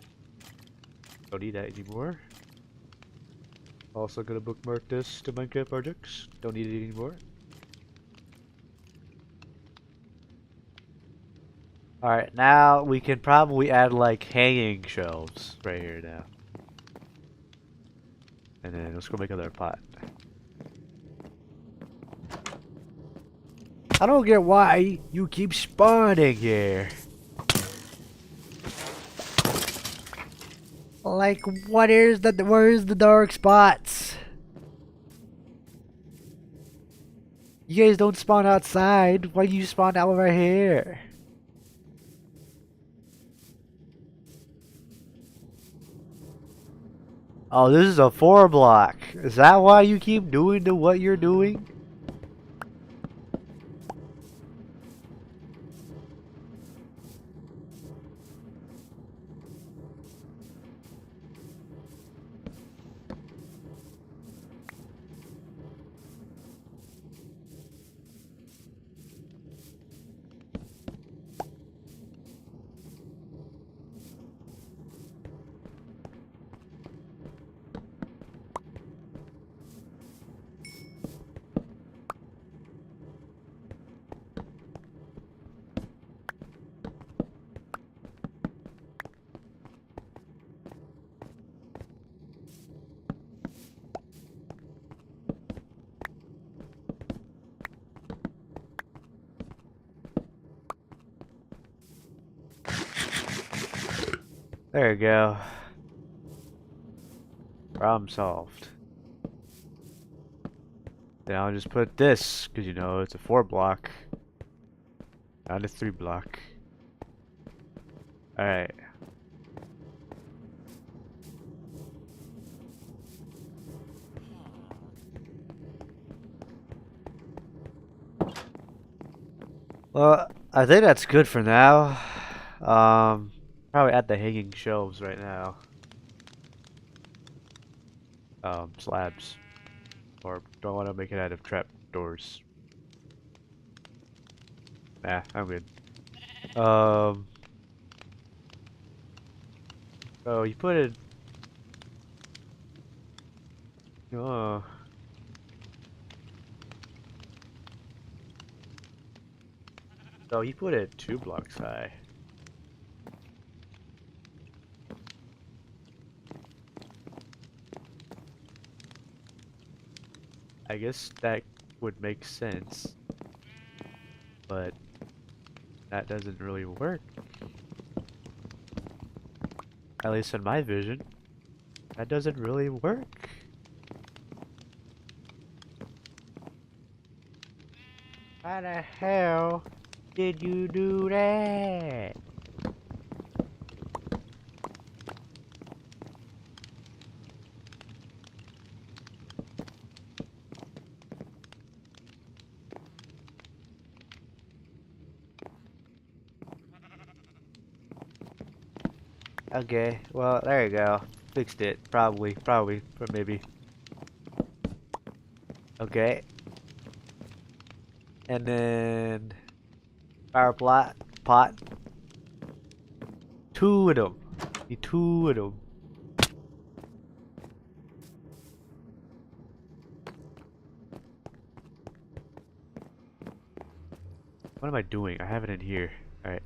Don't need that anymore. Also gonna bookmark this to Minecraft projects. Don't need it anymore. Alright, now we can probably add like hanging shelves right here now. And then let's go make another pot. I don't get why you keep spawning here. Like, where's the dark spots? You guys don't spawn outside. Why do you spawn over here? Oh, this is a 4 block. Is that why you keep doing what you're doing? There you go. Problem solved. Then I'll just put this, because you know it's a 4 block, not a 3 block. Alright. Well, I think that's good for now. Probably at the hanging shelves right now. Slabs. Or don't want to make it out of trap doors. Nah, I'm good. Oh, you put it. Oh. So you put it 2 blocks high. I guess that would make sense, but that doesn't really work. At least in my vision, that doesn't really work. How the hell did you do that? Okay, well, there you go. Fixed it. Probably, or maybe. Okay. And then power pot. 2 of them. Need 2 of them. What am I doing? I have it in here. Alright.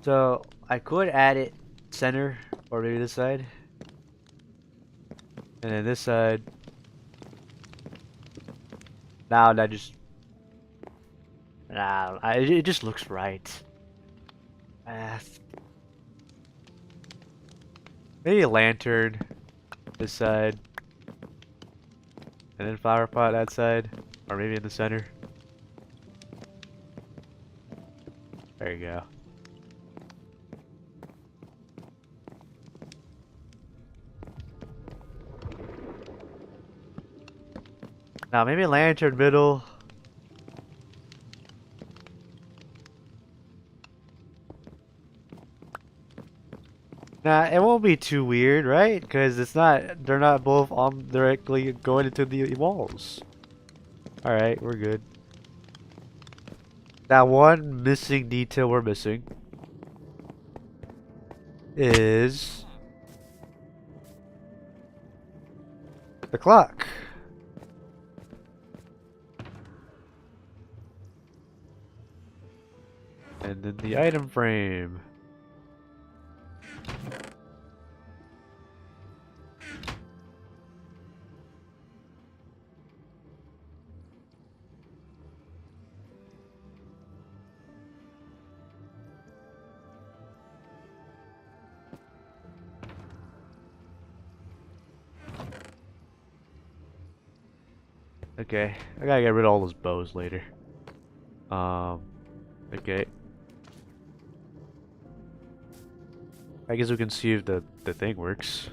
So I could add it center or maybe this side. And then this side. Now that just it just looks right. Maybe a lantern this side. And then flower pot that side. Or maybe in the center. There you go. Now maybe a lantern middle. Nah, it won't be too weird, right? Because they're not both on directly going into the walls. Alright, we're good. Now one missing detail we're missing is the clock. And then the item frame. Okay, I gotta get rid of all those bows later. Okay. I guess we can see if the thing works.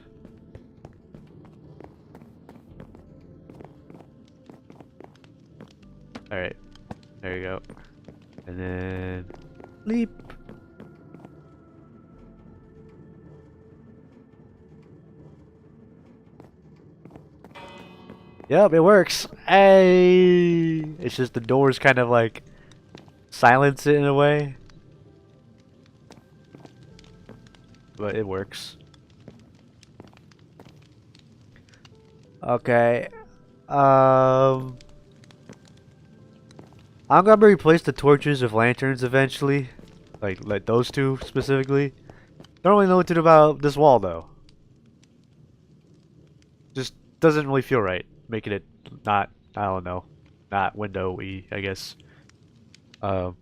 Alright. There you go. And then leap. Yep, it works. Hey, it's just the doors kind of like silence it in a way, but it works. Okay. I'm gonna replace the torches with lanterns eventually. Like those two specifically. Don't really know what to do about this wall though. Just doesn't really feel right. Making it not, I don't know, not windowy, I guess. Um,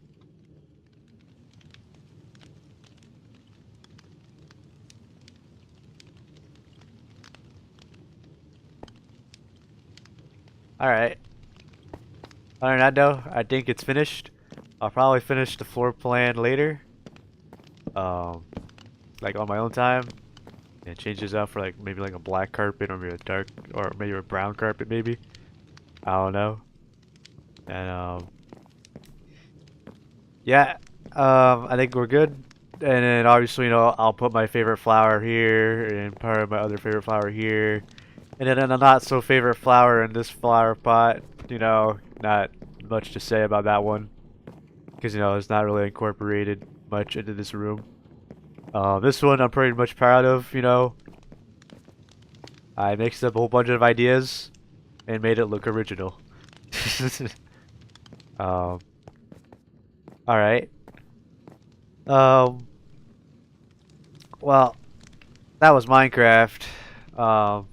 Alright. Other than that though, I think it's finished. I'll probably finish the floor plan later. Um, like on my own time. And change this out for like maybe like a black carpet or maybe a dark or maybe a brown carpet maybe. I don't know. And yeah, I think we're good. And then obviously, you know, I'll put my favorite flower here and part of my other favorite flower here. And then a not so favorite flower in this flower pot. You know, not much to say about that one. Because, you know, it's not really incorporated much into this room. This one I'm pretty much proud of, you know. I mixed up a whole bunch of ideas and made it look original. um, alright. Um, well, that was Minecraft. Um,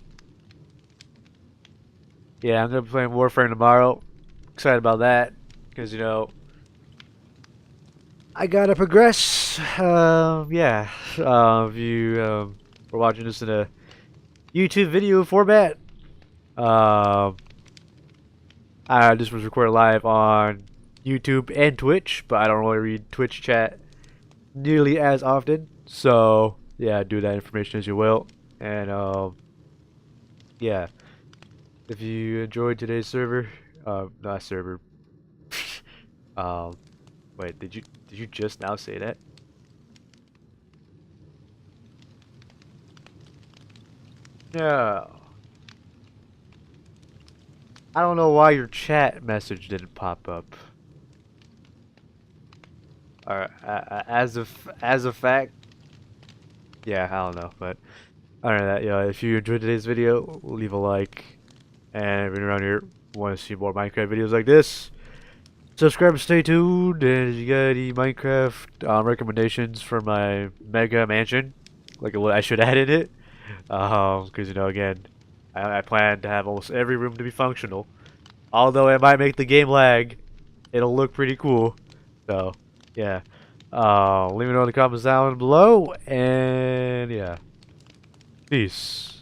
yeah, I'm gonna be playing Warframe tomorrow. Excited about that. Because, you know, I gotta progress. Yeah. If you were watching this in a YouTube video format, this was recorded live on YouTube and Twitch, but I don't really read Twitch chat nearly as often. So yeah, do that information as you will. And yeah, if you enjoyed today's server, not server. um, wait, did you just now say that? No. I don't know why your chat message didn't pop up. Or as a fact, yeah, I don't know, but other than that, yeah, if you enjoyed today's video, leave a like, and if you're around here want to see more Minecraft videos like this, subscribe and stay tuned. And if you got any Minecraft recommendations for my mega mansion, like what I should add in it, because you know, again, I plan to have almost every room to be functional. Although it might make the game lag, it'll look pretty cool. So, yeah. Let me know in the comments down below, and yeah. Peace.